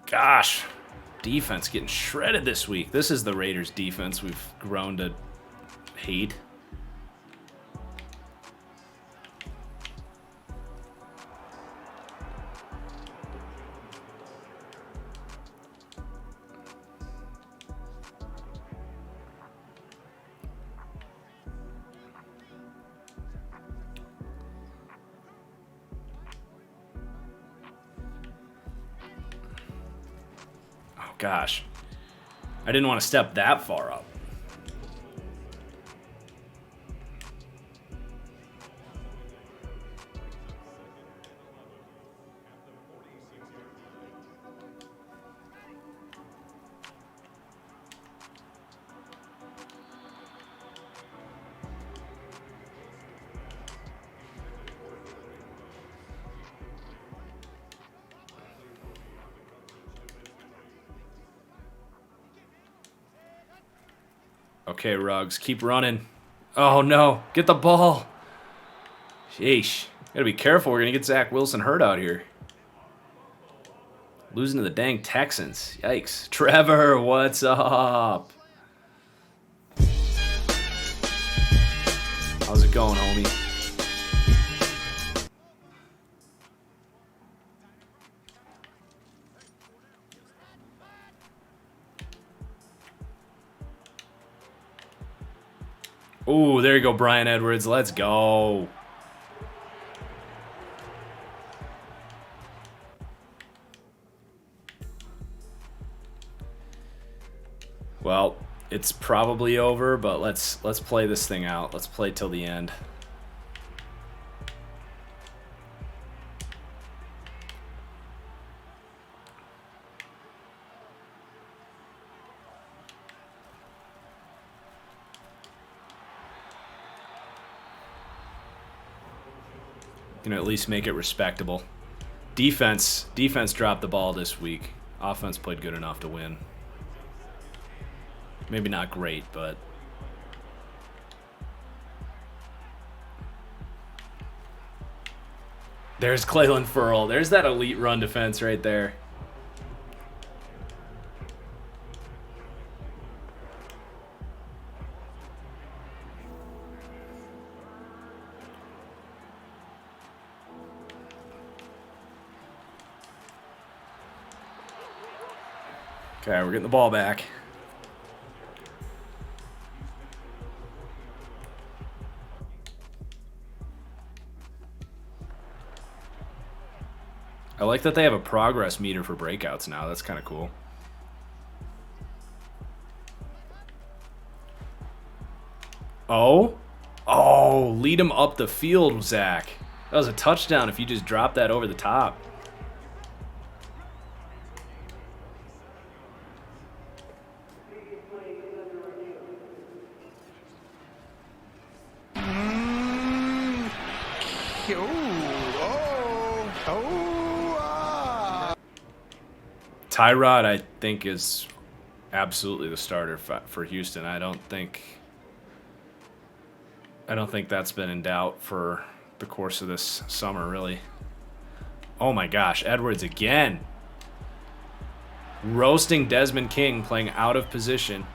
Gosh, defense getting shredded this week. This is the Raiders' defense we've grown to hate. Gosh, I didn't want to step that far up. Okay, Ruggs, keep running. Oh, no. Get the ball. Sheesh. Gotta be careful. We're gonna get Zach Wilson hurt out here. Losing to the dang Texans. Yikes. Trevor, what's up? How's it going, homie? Ooh, there you go, Brian Edwards. Let's go. Well, it's probably over, but let's play this thing out. Let's play till the end. Can at least make it respectable. Defense dropped the ball this week. Offense played good enough to win. Maybe not great, but there's Clayton Furl. There's that elite run defense right there. Okay, we're getting the ball back. I like that they have a progress meter for breakouts now. That's kind of cool. Oh? Oh, lead him up the field, Zach. That was a touchdown if you just dropped that over the top. Tyrod, I think, is absolutely the starter for Houston. I don't think that's been in doubt for the course of this summer, really. Oh my gosh, Edwards again. Roasting Desmond King, playing out of position.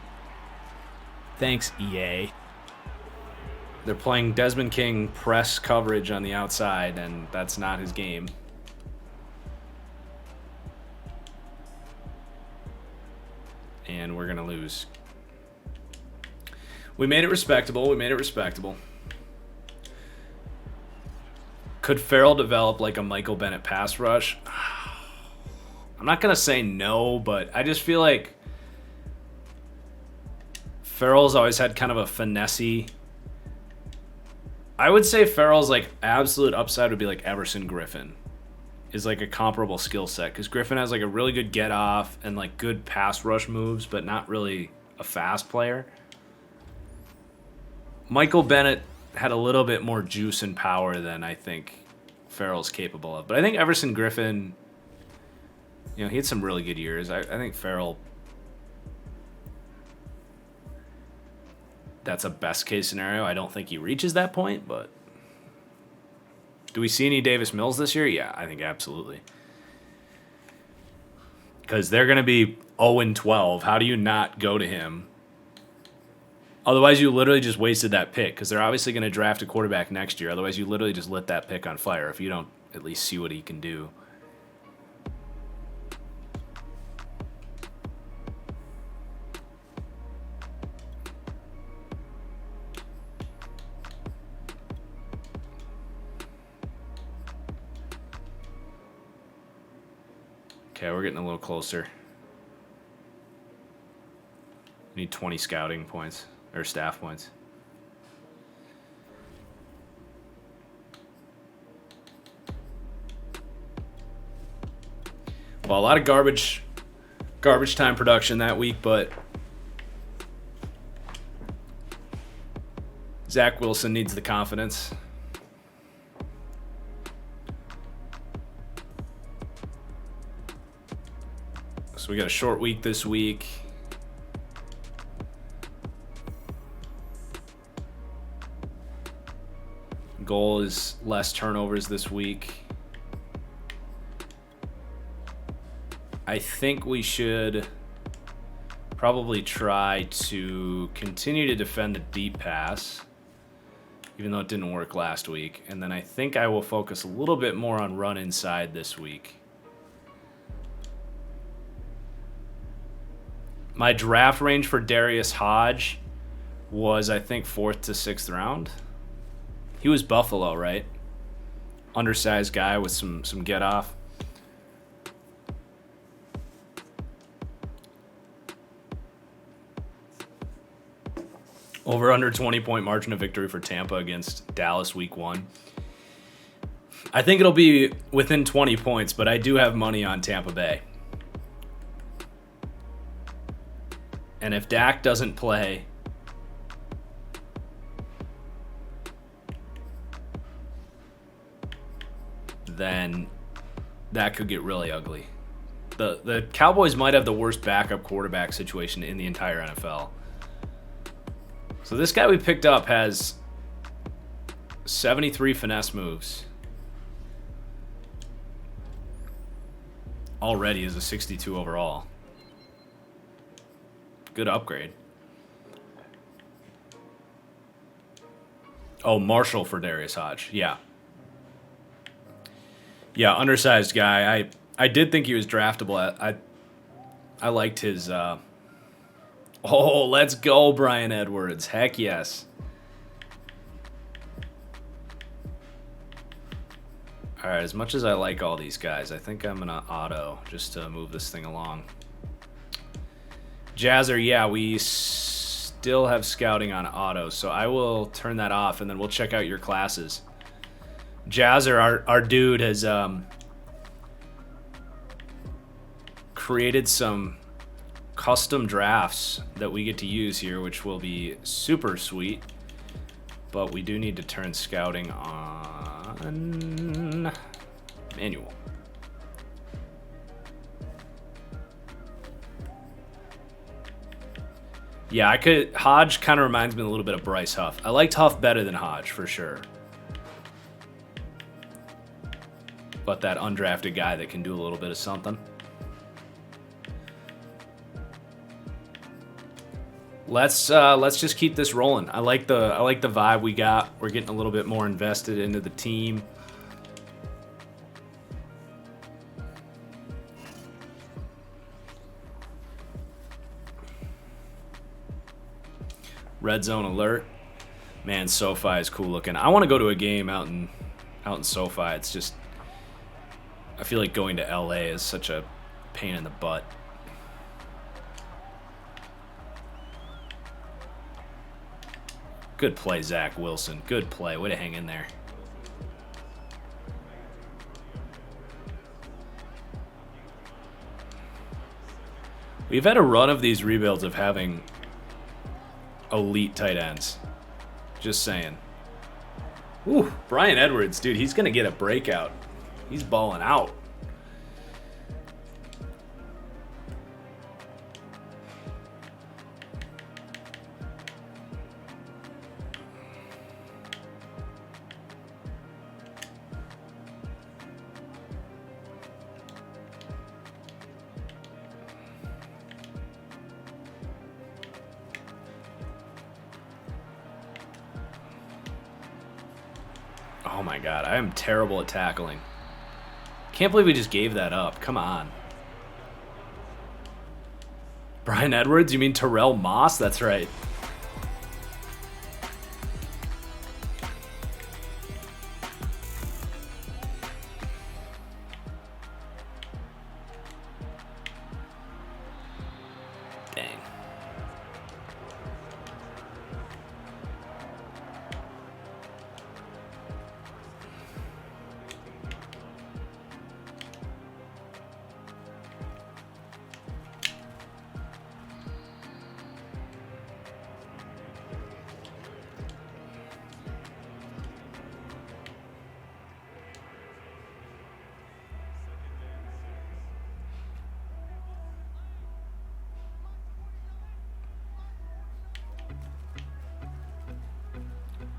Thanks, EA. They're playing Desmond King press coverage on the outside, and that's not his game. And we're going to lose. We made it respectable. Could Farrell develop like a Michael Bennett pass rush? I'm not going to say no, but I just feel like Farrell's always had kind of a finessey. I would say Farrell's like absolute upside would be like Everson Griffin. Is like a comparable skill set, because Griffin has like a really good get off and like good pass rush moves, but not really a fast player. Michael Bennett had a little bit more juice and power than I think Farrell's capable of. But I think Everson Griffin, he had some really good years. I think Farrell, that's a best case scenario. I don't think he reaches that point, but do we see any Davis Mills this year? Yeah, I think absolutely. Because they're going to be 0-12. How do you not go to him? Otherwise, you literally just wasted that pick, because they're obviously going to draft a quarterback next year. Otherwise, you literally just lit that pick on fire if you don't at least see what he can do. Okay, we're getting a little closer. We need 20 scouting points, or staff points. Well, a lot of garbage time production that week, but Zach Wilson needs the confidence. So we got a short week this week. Goal is less turnovers this week. I think we should probably try to continue to defend the deep pass, even though it didn't work last week. And then I think I will focus a little bit more on run inside this week. My draft range for Darius Hodge was, I think, 4th to 6th round. He was Buffalo, right? Undersized guy with some get off. Over under 20-point margin of victory for Tampa against Dallas week 1. I think it'll be within 20 points, but I do have money on Tampa Bay. And if Dak doesn't play, then that could get really ugly. The Cowboys might have the worst backup quarterback situation in the entire NFL. So this guy we picked up has 73 finesse moves. Already is a 62 overall. Good upgrade. Oh, Marshall for Darius Hodge. Yeah. Yeah, undersized guy. I did think he was draftable. I liked his... Oh, let's go, Brian Edwards. Heck yes. All right, as much as I like all these guys, I think I'm going to auto just to move this thing along. Jazzer, yeah, we still have scouting on auto, so I will turn that off, and then we'll check out your classes. Jazzer, our dude, has created some custom drafts that we get to use here, which will be super sweet. But we do need to turn scouting on manual. Yeah, Hodge kind of reminds me a little bit of Bryce Huff. I liked Huff better than Hodge, for sure. but that undrafted guy that can do a little bit of something. Let's just keep this rolling. I like the vibe we got. We're getting a little bit more invested into the team. Red zone alert. Man, SoFi is cool looking. I want to go to a game out in SoFi. It's just, I feel like going to LA is such a pain in the butt. Good play, Zach Wilson. Good play. Way to hang in there. We've had a run of these rebuilds of having elite tight ends. Just saying. Ooh, Brian Edwards, dude, he's going to get a breakout. He's balling out. Oh my god, I am terrible at tackling. Can't believe we just gave that up. Come on. Brian Edwards? You mean Terrell Moss? That's right. Dang.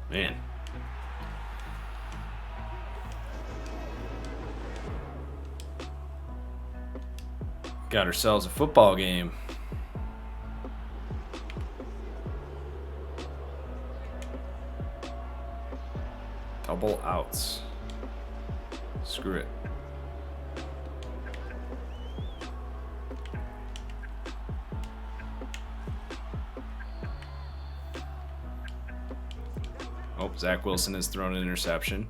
Man. Got ourselves a football game. Double outs. Screw it. Oh, Zach Wilson has thrown an interception.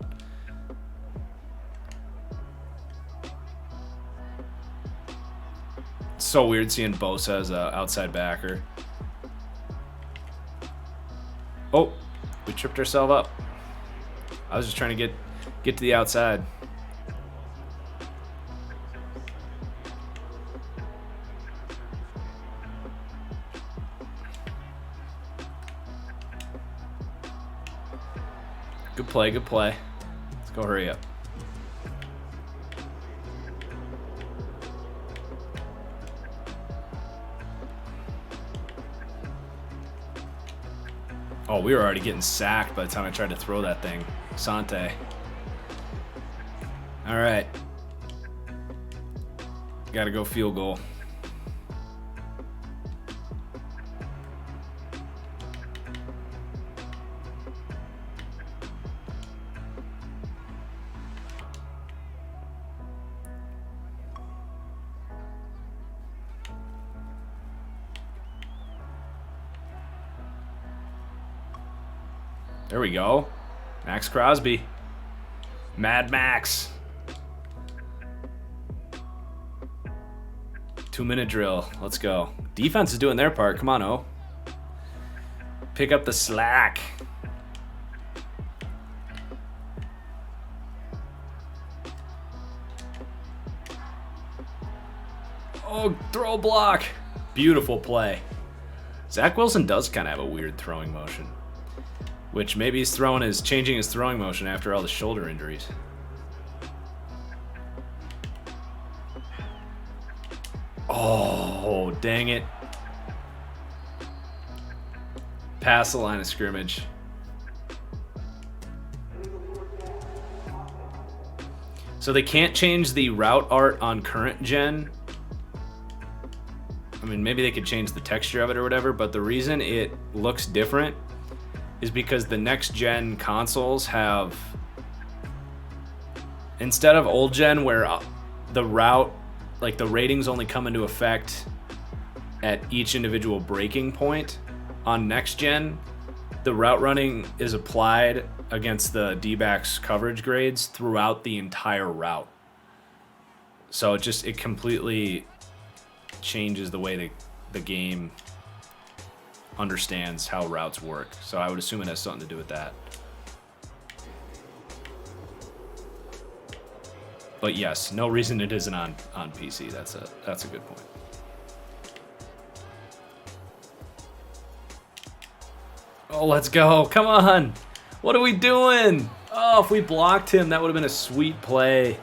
It's so weird seeing Bosa as an outside backer. Oh, we tripped ourselves up. I was just trying to get to the outside. Good play, good play. Let's go hurry up. Oh, we were already getting sacked by the time I tried to throw that thing. Sante. All right. Got to go field goal. There we go. Max Crosby. Mad Max. 2-minute drill. Let's go. Defense is doing their part. Come on, O. Pick up the slack. Oh, throw block. Beautiful play. Zach Wilson does kind of have a weird throwing motion. Which maybe he's changing his throwing motion after all the shoulder injuries. Oh, dang it. Past the line of scrimmage. So they can't change the route art on current gen. I mean, maybe they could change the texture of it or whatever, but the reason it looks different is because the next gen consoles have, instead of old gen where the route, like the ratings only come into effect at each individual breaking point, on next gen, the route running is applied against the D-backs coverage grades throughout the entire route. So it completely changes the way the game understands how routes work. So I would assume it has something to do with that. But yes, no reason it isn't on PC. That's a good point. Oh, let's go. Come on. What are we doing? Oh, if we blocked him, that would have been a sweet play.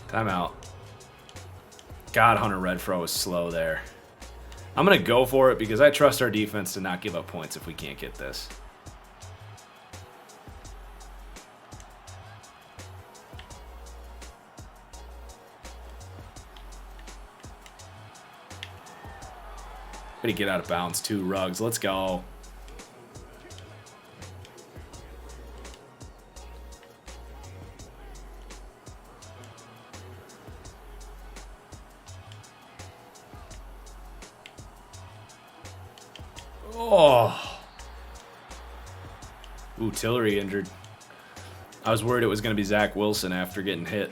Timeout. God, Hunter Renfrow was slow there. I'm going to go for it because I trust our defense to not give up points if we can't get this. Better get out of bounds too, Ruggs. Let's go. Oh. Ooh, Tillery injured. I was worried it was going to be Zach Wilson after getting hit.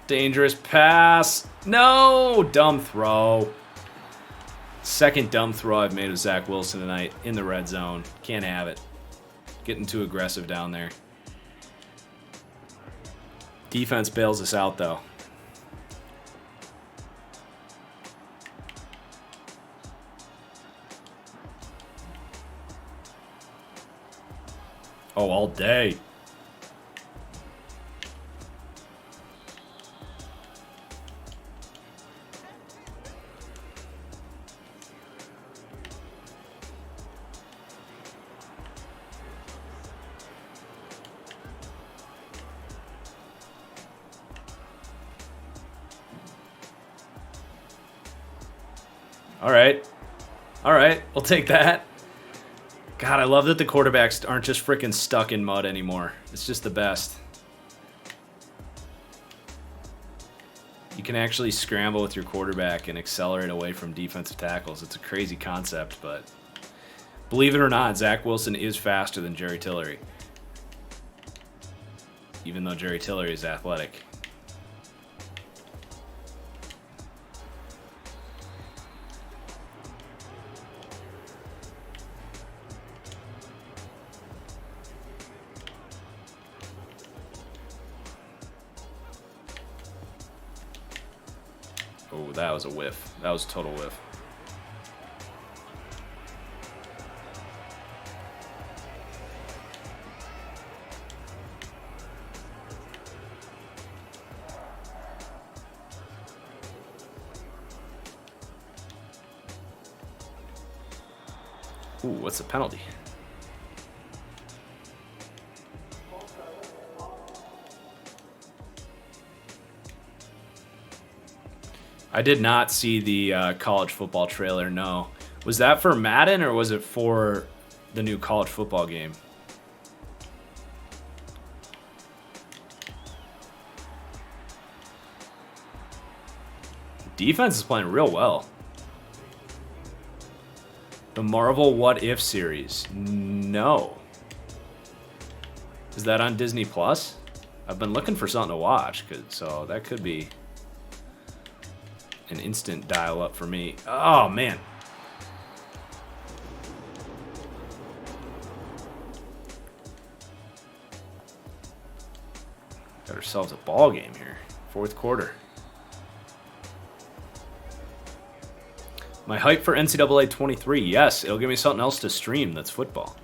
Dangerous pass. No! Dumb throw. Second dumb throw I've made with Zach Wilson tonight in the red zone. Can't have it. Getting too aggressive down there. Defense bails us out, though. Oh, all day. All right, we'll take that. God, I love that the quarterbacks aren't just freaking stuck in mud anymore. It's just the best. You can actually scramble with your quarterback and accelerate away from defensive tackles. It's a crazy concept, but believe it or not, Zach Wilson is faster than Jerry Tillery. Even though Jerry Tillery is athletic. Oh, that was a whiff. That was a total whiff. Ooh, what's the penalty? I did not see the college football trailer, no. Was that for Madden or was it for the new college football game? Defense is playing real well. The Marvel What If series? No. Is that on Disney Plus? I've been looking for something to watch, so that could be an instant dial up for me. Oh, man. Got ourselves a ball game here. Fourth quarter. My hype for NCAA 23. Yes, it'll give me something else to stream that's football.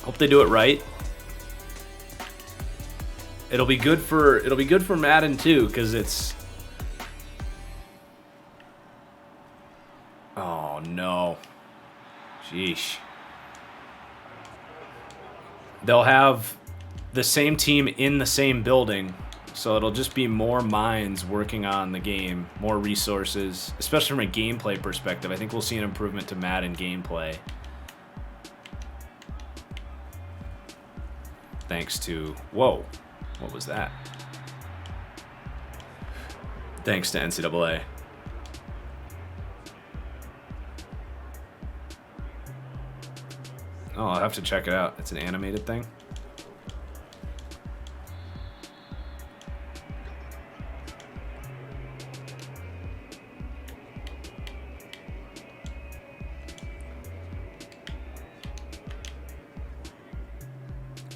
Hope they do it right. It'll be good for Madden too, because it's. Oh no. Sheesh. They'll have the same team in the same building, so it'll just be more minds working on the game, more resources, especially from a gameplay perspective. I think we'll see an improvement to Madden gameplay. Thanks to... Whoa. What was that? Thanks to NCAA. Oh, I'll have to check it out. It's an animated thing.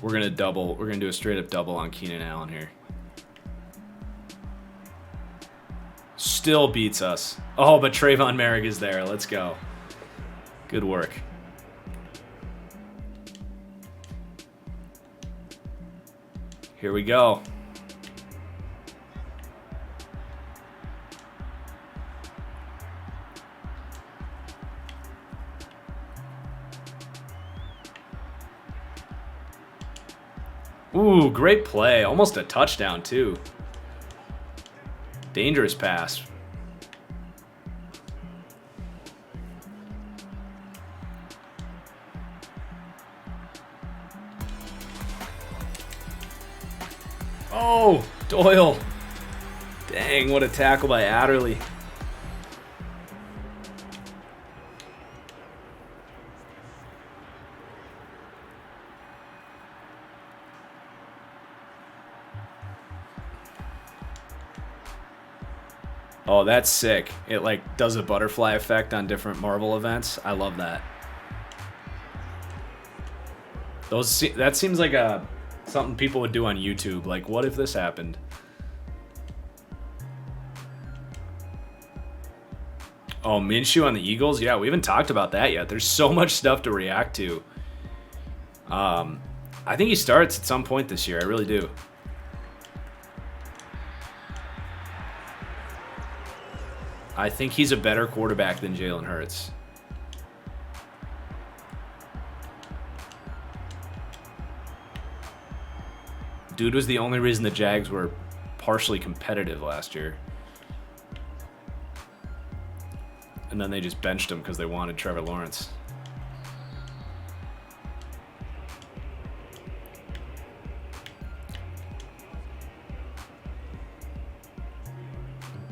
We're gonna double. We're gonna do a straight up double on Keenan Allen here. Still beats us. Oh, but Trayvon Merrick is there. Let's go. Good work. Here we go. Ooh, great play. Almost a touchdown, too. Dangerous pass. Oh, Doyle. Dang, what a tackle by Adderley. Oh, that's sick. It like does a butterfly effect on different Marvel events. I love that. That seems like something people would do on YouTube. Like, what if this happened? Oh, Minshew on the Eagles? Yeah, we haven't talked about that yet. There's so much stuff to react to. I think he starts at some point this year. I really do. I think he's a better quarterback than Jalen Hurts. Dude was the only reason the Jags were partially competitive last year. And then they just benched him because they wanted Trevor Lawrence.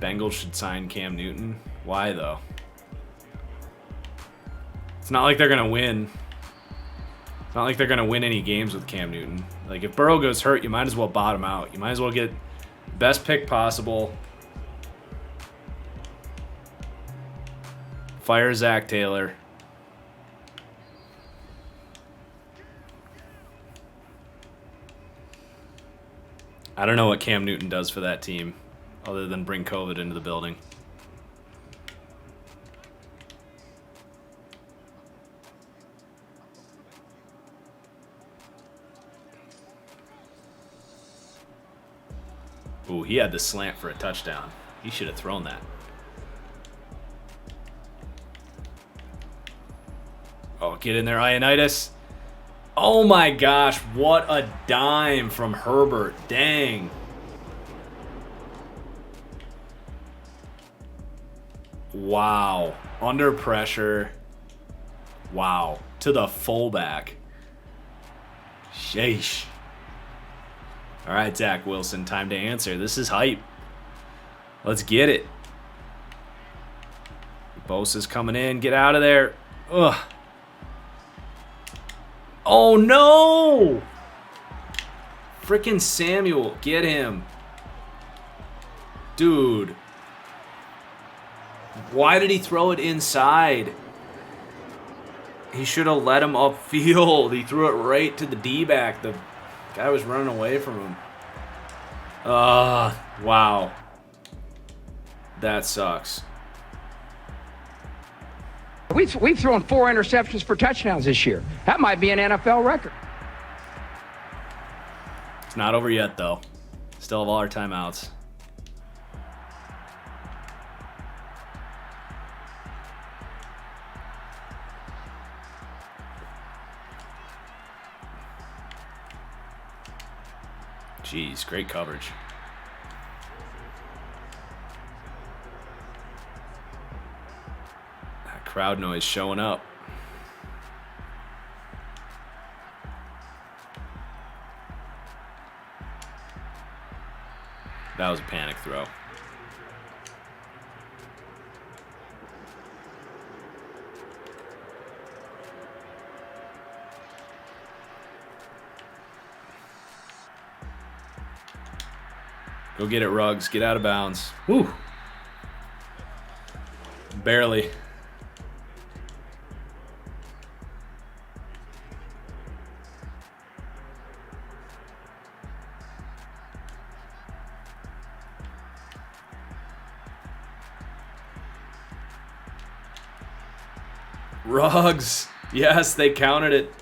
Bengals should sign Cam Newton. Why, though? It's not like they're going to win. It's not like they're going to win any games with Cam Newton. Like, if Burrow goes hurt, you might as well bottom out. You might as well get the best pick possible. Fire Zach Taylor. I don't know what Cam Newton does for that team other than bring COVID into the building. Ooh, he had the slant for a touchdown. He should have thrown that. Oh, get in there, Ioannidis. Oh my gosh, what a dime from Herbert. Dang. Wow. Under pressure. Wow. To the fullback. Sheesh. All right, Zach Wilson, time to answer. This is hype. Let's get it. Bosa's coming in. Get out of there. Ugh. Oh, no! Frickin' Samuel. Get him. Dude. Why did he throw it inside? He should have let him upfield. He threw it right to the D-back. The guy was running away from him. Wow. That sucks. We've thrown 4 interceptions for touchdowns this year. That might be an NFL record. It's not over yet, though. Still have all our timeouts. Jeez, great coverage. That crowd noise showing up. That was a panic throw. Go get it, Ruggs. Get out of bounds. Whew. Barely. Ruggs. Yes, they counted it.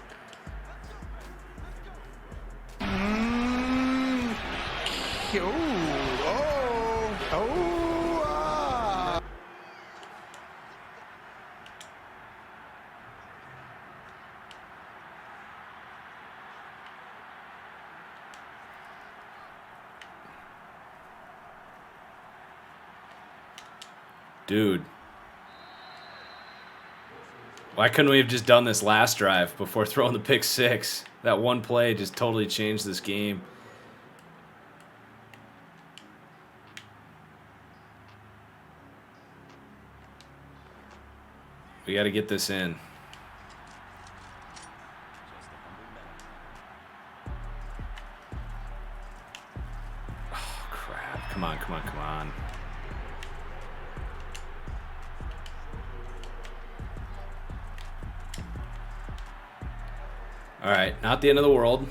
Dude. Why couldn't we have just done this last drive before throwing the pick 6? That one play just totally changed this game. We got to get this in. Oh, crap. Come on, come on, come on. All right, not the end of the world.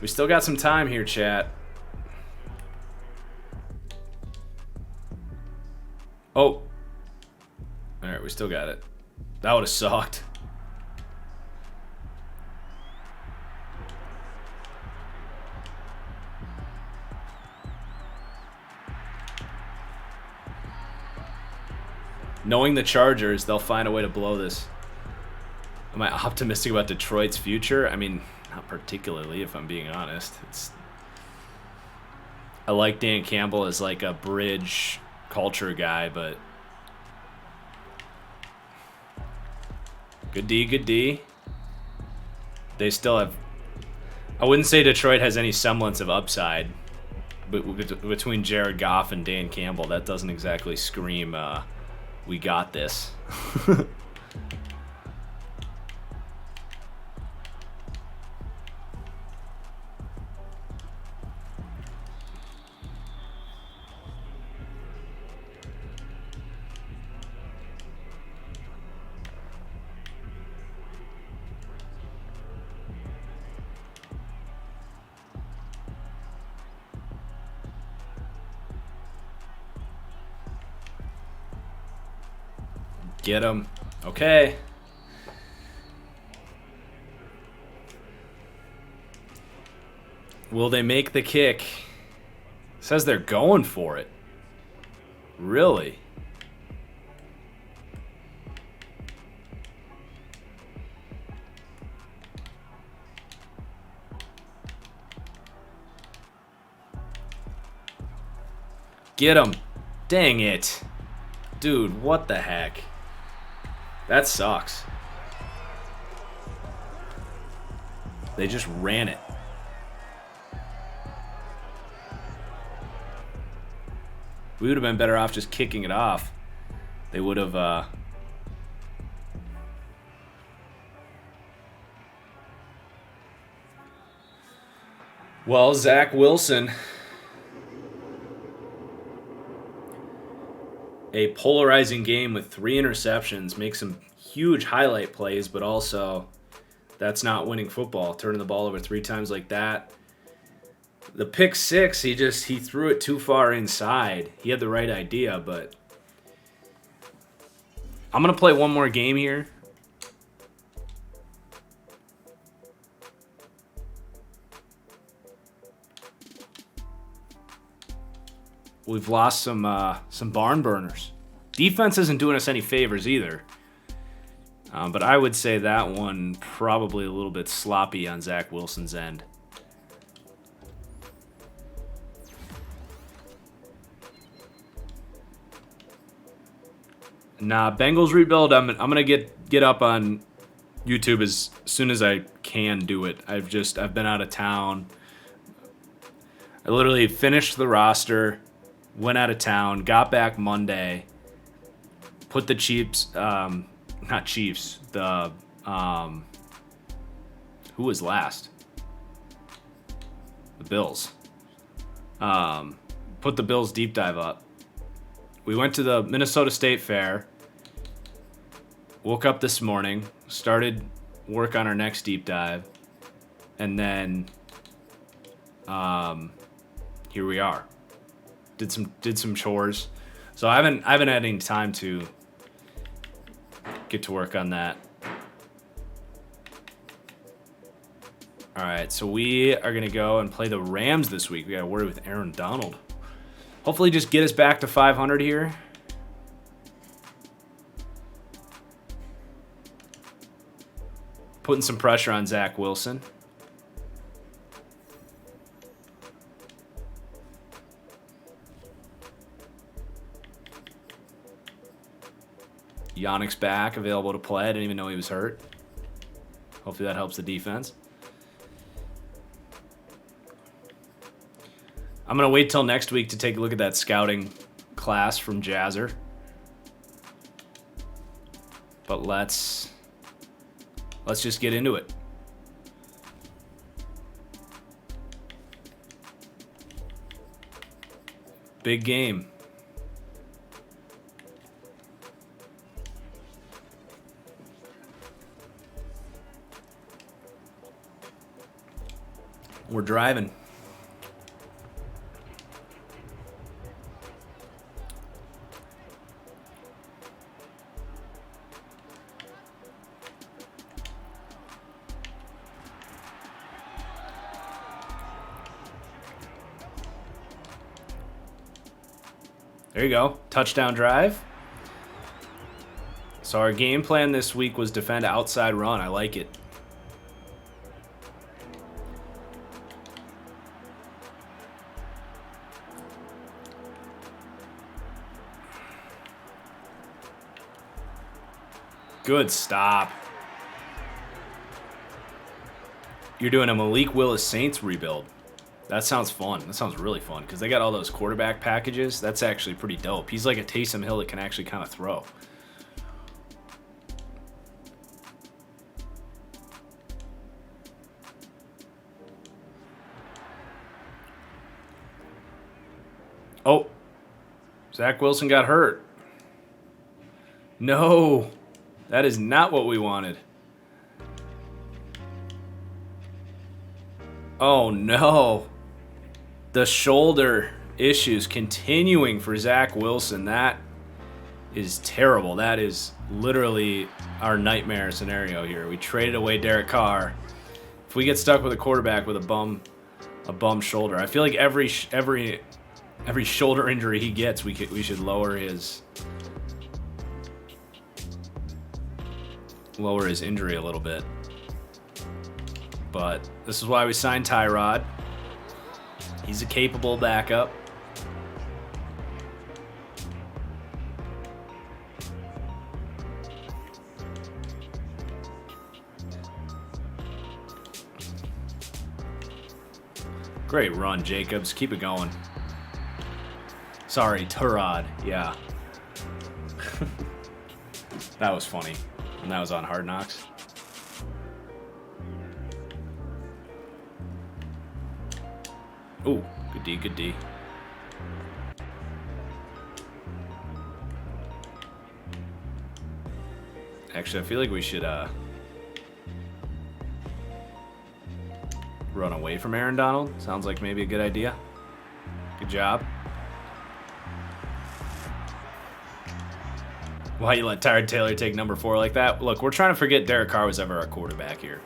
We still got some time here, chat. Oh. All right, we still got it. That would have sucked. Knowing the Chargers, they'll find a way to blow this. Am I optimistic about Detroit's future? I mean, not particularly, if I'm being honest. I like Dan Campbell as like a bridge culture guy, but good D, good D. They still have... I wouldn't say Detroit has any semblance of upside, but between Jared Goff and Dan Campbell, that doesn't exactly scream, we got this. Get him. Okay. Will they make the kick? It says they're going for it. Really? Get him. Dang it. Dude, what the heck? That sucks. They just ran it. We would have been better off just kicking it off. They would have... Well, Zach Wilson... A polarizing game with 3 interceptions, makes some huge highlight plays, but also that's not winning football. Turning the ball over 3 times like that. The pick 6, he threw it too far inside. He had the right idea, but I'm going to play one more game here. We've lost some barn burners. Defense isn't doing us any favors either. But I would say that one probably a little bit sloppy on Zach Wilson's end. Nah, Bengals rebuild. I'm gonna get up on YouTube as soon as I can do it. I've been out of town. I literally finished the roster, went out of town, got back Monday, put the Chiefs, not Chiefs, the who was last? The Bills. Put the Bills deep dive up. We went to the Minnesota State Fair. Woke up this morning, started work on our next deep dive, and then here we are. Did some chores. So I haven't had any time to get to work on that. All right, so we are going to go and play the Rams this week. We got a word with Aaron Donald. Hopefully just get us back to 500 here. Putting some pressure on Zach Wilson. Yannick's back, available to play. I didn't even know he was hurt. Hopefully that helps the defense. I'm going to wait till next week to take a look at that scouting class from Jazzer. But let's just get into it. Big game. We're driving. There you go. Touchdown drive. So our game plan this week was defend outside run. I like it. Good stop. You're doing a Malik Willis Saints rebuild. That sounds fun. That sounds really fun because they got all those quarterback packages. That's actually pretty dope. He's like a Taysom Hill that can actually kind of throw. Oh, Zach Wilson got hurt. No, that is not what we wanted. Oh no. The shoulder issues continuing for Zach Wilson. That is terrible. That is literally our nightmare scenario here. We traded away Derek Carr. If we get stuck with a quarterback with a bum shoulder, I feel like every shoulder injury he gets, we should lower his injury a little bit. But this is why we signed Tyrod. He's a capable backup. Great run, Jacobs. Keep it going. Sorry, Tyrod. Yeah. That was funny. And that was on Hard Knocks. Ooh, good D, good D. Actually, I feel like we should run away from Aaron Donald. Sounds like maybe a good idea. Good job. Why you let Tyrod Taylor take number 4 like that? Look, we're trying to forget Derek Carr was ever our quarterback here.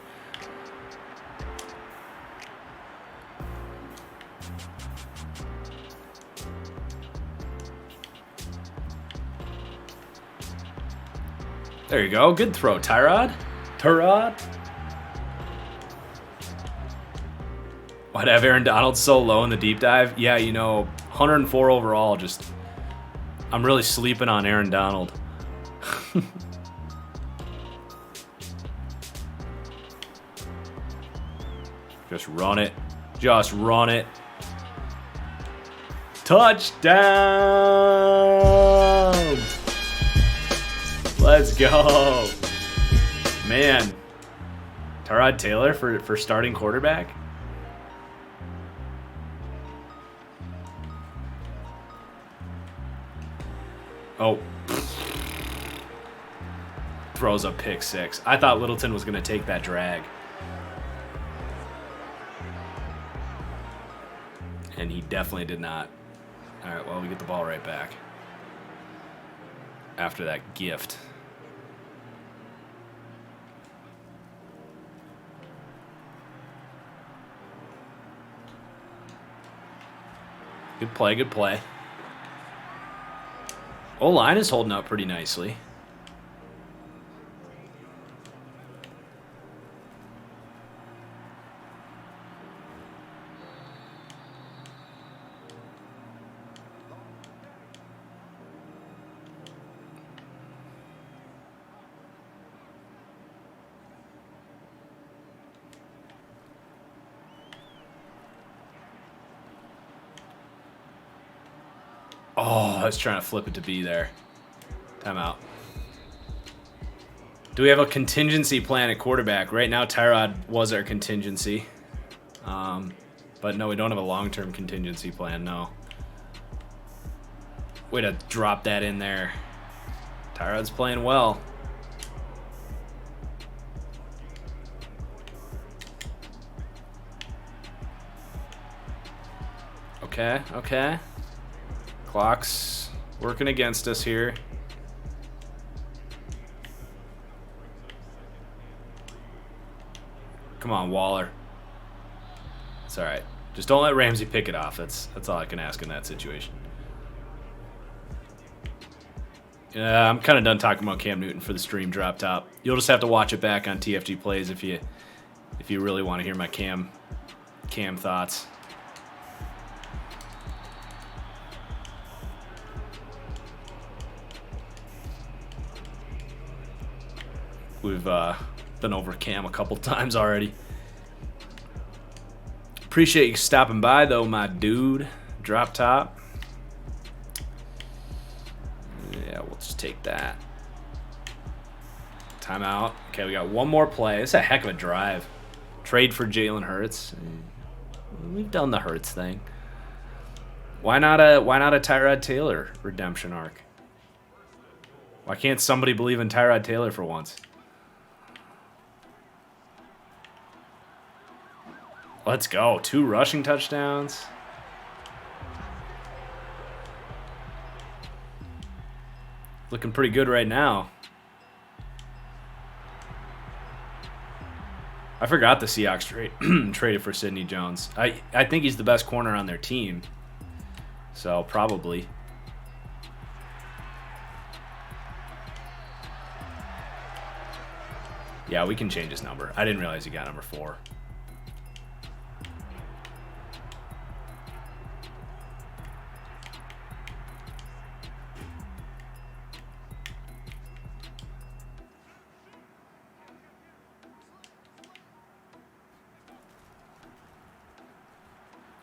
There you go. Good throw, Tyrod. Why'd have Aaron Donald so low in the deep dive? Yeah, 104 overall. I'm really sleeping on Aaron Donald. Just run it. Just run it. Touchdown! Let's go. Man. Tyrod Taylor for starting quarterback? Oh. Throws a pick six. I thought Littleton was going to take that drag. And he definitely did not. All right, well, we get the ball right back. After that gift. Good play, good play. O-line is holding up pretty nicely. Oh, I was trying to flip it to B there. Timeout. Do we have a contingency plan at quarterback? Right now, Tyrod was our contingency. But no, we don't have a long-term contingency plan, no. Way to drop that in there. Tyrod's playing well. Okay, okay. Clock's working against us here. Come on, Waller. It's all right. Just don't let Ramsey pick it off. That's all I can ask in that situation. Yeah, I'm kind of done talking about Cam Newton for the stream drop top. You'll just have to watch it back on TFG Plays if you really want to hear my Cam thoughts. We've been over Cam a couple times already. Appreciate you stopping by, though, my dude. Drop top. Yeah, we'll just take that. Timeout. Okay, we got one more play. It's a heck of a drive. Trade for Jalen Hurts. We've done the Hurts thing. Why not a Tyrod Taylor redemption arc? Why can't somebody believe in Tyrod Taylor for once? Let's go. 2 rushing touchdowns. Looking pretty good right now. I forgot the Seahawks traded for Sidney Jones. I think he's the best corner on their team. So, probably. Yeah, we can change his number. I didn't realize he got number 4.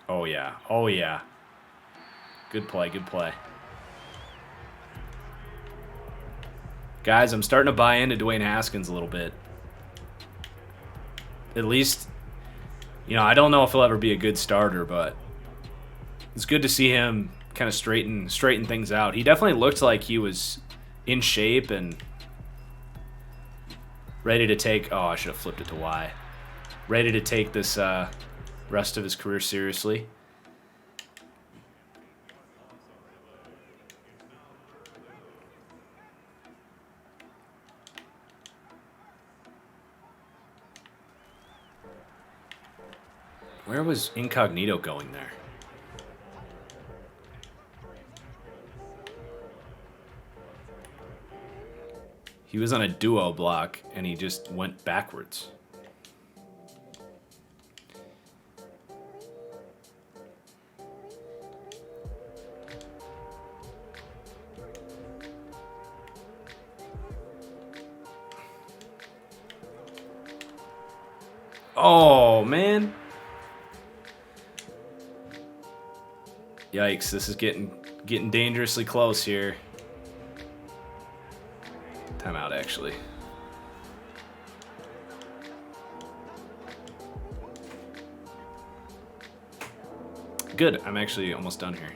Oh, yeah. Oh, yeah. Good play, good play. Guys, I'm starting to buy into Dwayne Haskins a little bit. At least, you know, I don't know if he'll ever be a good starter, but it's good to see him kind of straighten things out. He definitely looked like he was in shape and ready to take... Oh, I should have flipped it to Y. Ready to take this rest of his career seriously. Where was Incognito going there? He was on a duo block, and he just went backwards. Oh, man. Yikes, this is getting dangerously close here. Timeout, actually. Good, I'm actually almost done here.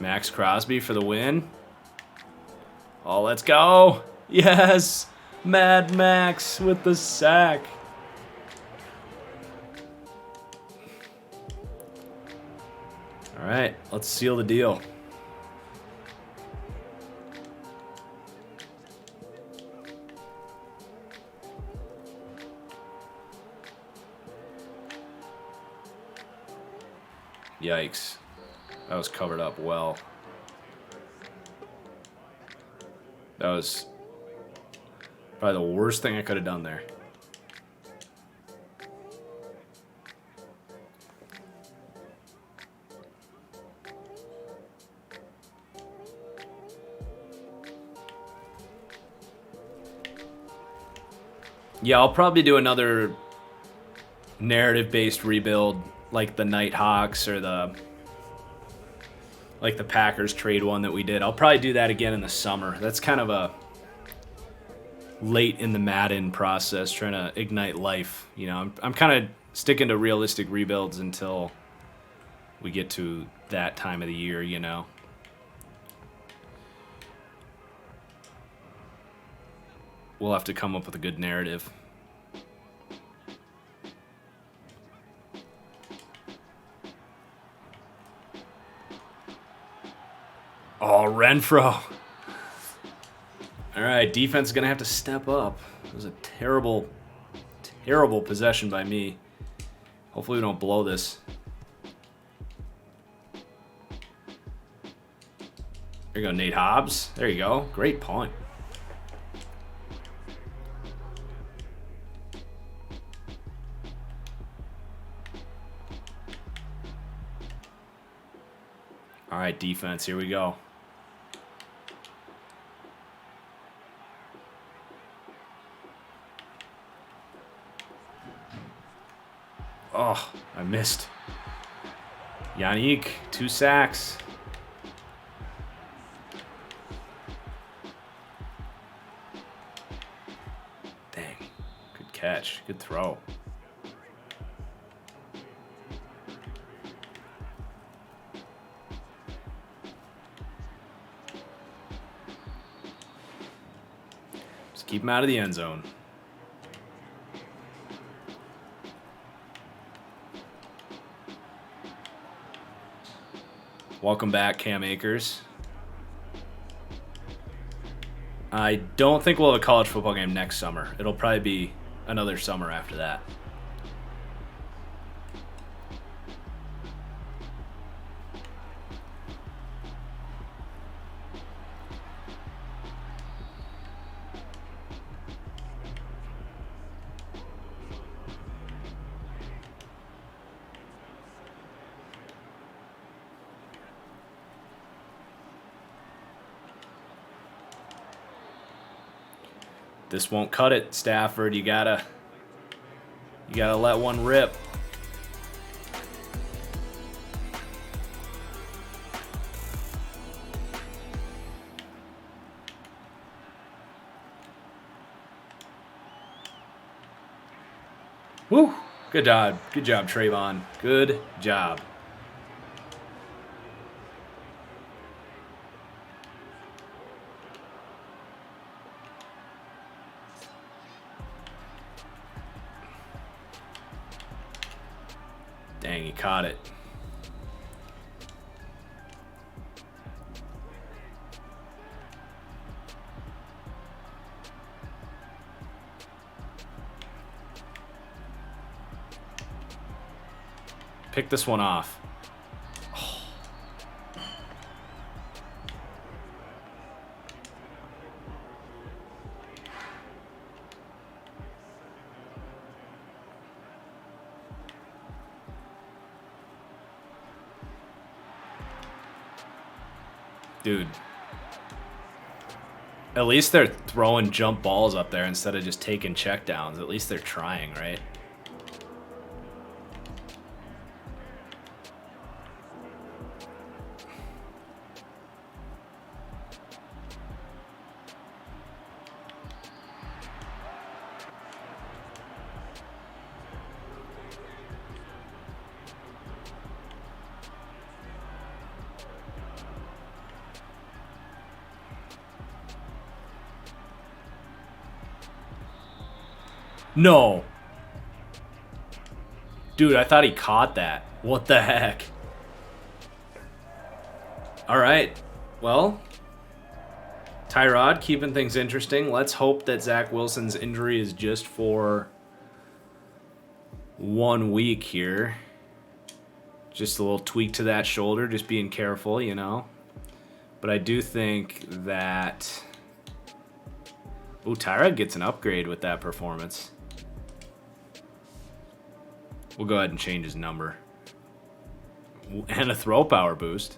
Max Crosby for the win. Oh, let's go. Yes. Mad Max with the sack. All right, let's seal the deal. Yikes. That was covered up well. That was probably the worst thing I could have done there. Yeah, I'll probably do another narrative-based rebuild like the Nighthawks or the Packers trade one that we did. I'll probably do that again in the summer. That's kind of a late in the Madden process, trying to ignite life. You know, I'm kind of sticking to realistic rebuilds until we get to that time of the year, you know. We'll have to come up with a good narrative. Oh, Renfro. All right, defense is going to have to step up. It was a terrible, terrible possession by me. Hopefully we don't blow this. There you go, Nate Hobbs. There you go. Great punt. All right, defense, here we go. Oh, I missed. Yannick, 2 sacks. Dang, good catch, good throw. Just keep him out of the end zone. Welcome back, Cam Akers. I don't think we'll have a college football game next summer. It'll probably be another summer after that. This won't cut it, Stafford. You gotta let one rip. Woo! Good job. Good job, Trayvon. Good job. Dang, he caught it. Pick this one off. Oh. Dude. At least they're throwing jump balls up there instead of just taking checkdowns. At least they're trying, right? No. Dude, I thought he caught that. What the heck? All right. Well, Tyrod keeping things interesting. Let's hope that Zach Wilson's injury is just for 1 week here. Just a little tweak to that shoulder, just being careful, you know. But I do think that... Ooh, Tyrod gets an upgrade with that performance. We'll go ahead and change his number. And a throw power boost.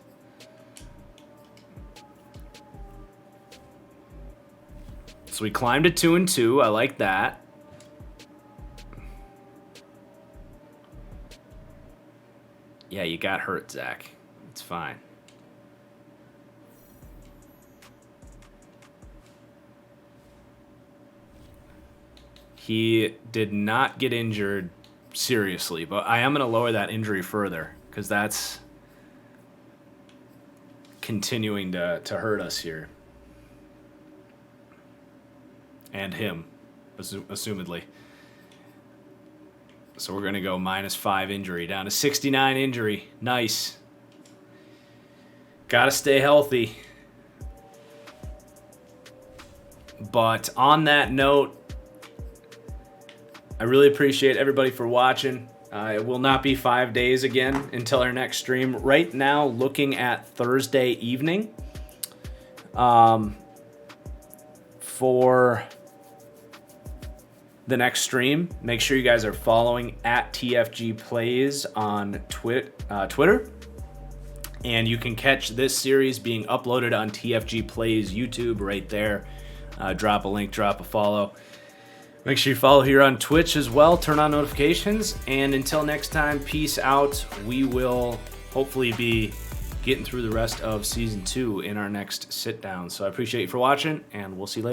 So we climbed to 2-2. I like that. Yeah, you got hurt, Zach. It's fine. He did not get injured seriously, but I am going to lower that injury further because that's continuing to hurt us here. And him, assumedly. So we're going to go -5 injury, down to 69 injury. Nice. Got to stay healthy. But on that note, I really appreciate everybody for watching. It will not be 5 days again until our next stream. Right now, looking at Thursday evening for the next stream. Make sure you guys are following at TFG Plays on Twitter. And you can catch this series being uploaded on TFG Plays YouTube right there. Drop a link, drop a follow. Make sure you follow here on Twitch as well. Turn on notifications. And until next time, peace out. We will hopefully be getting through the rest of Season 2 in our next sit down. So I appreciate you for watching, and we'll see you later.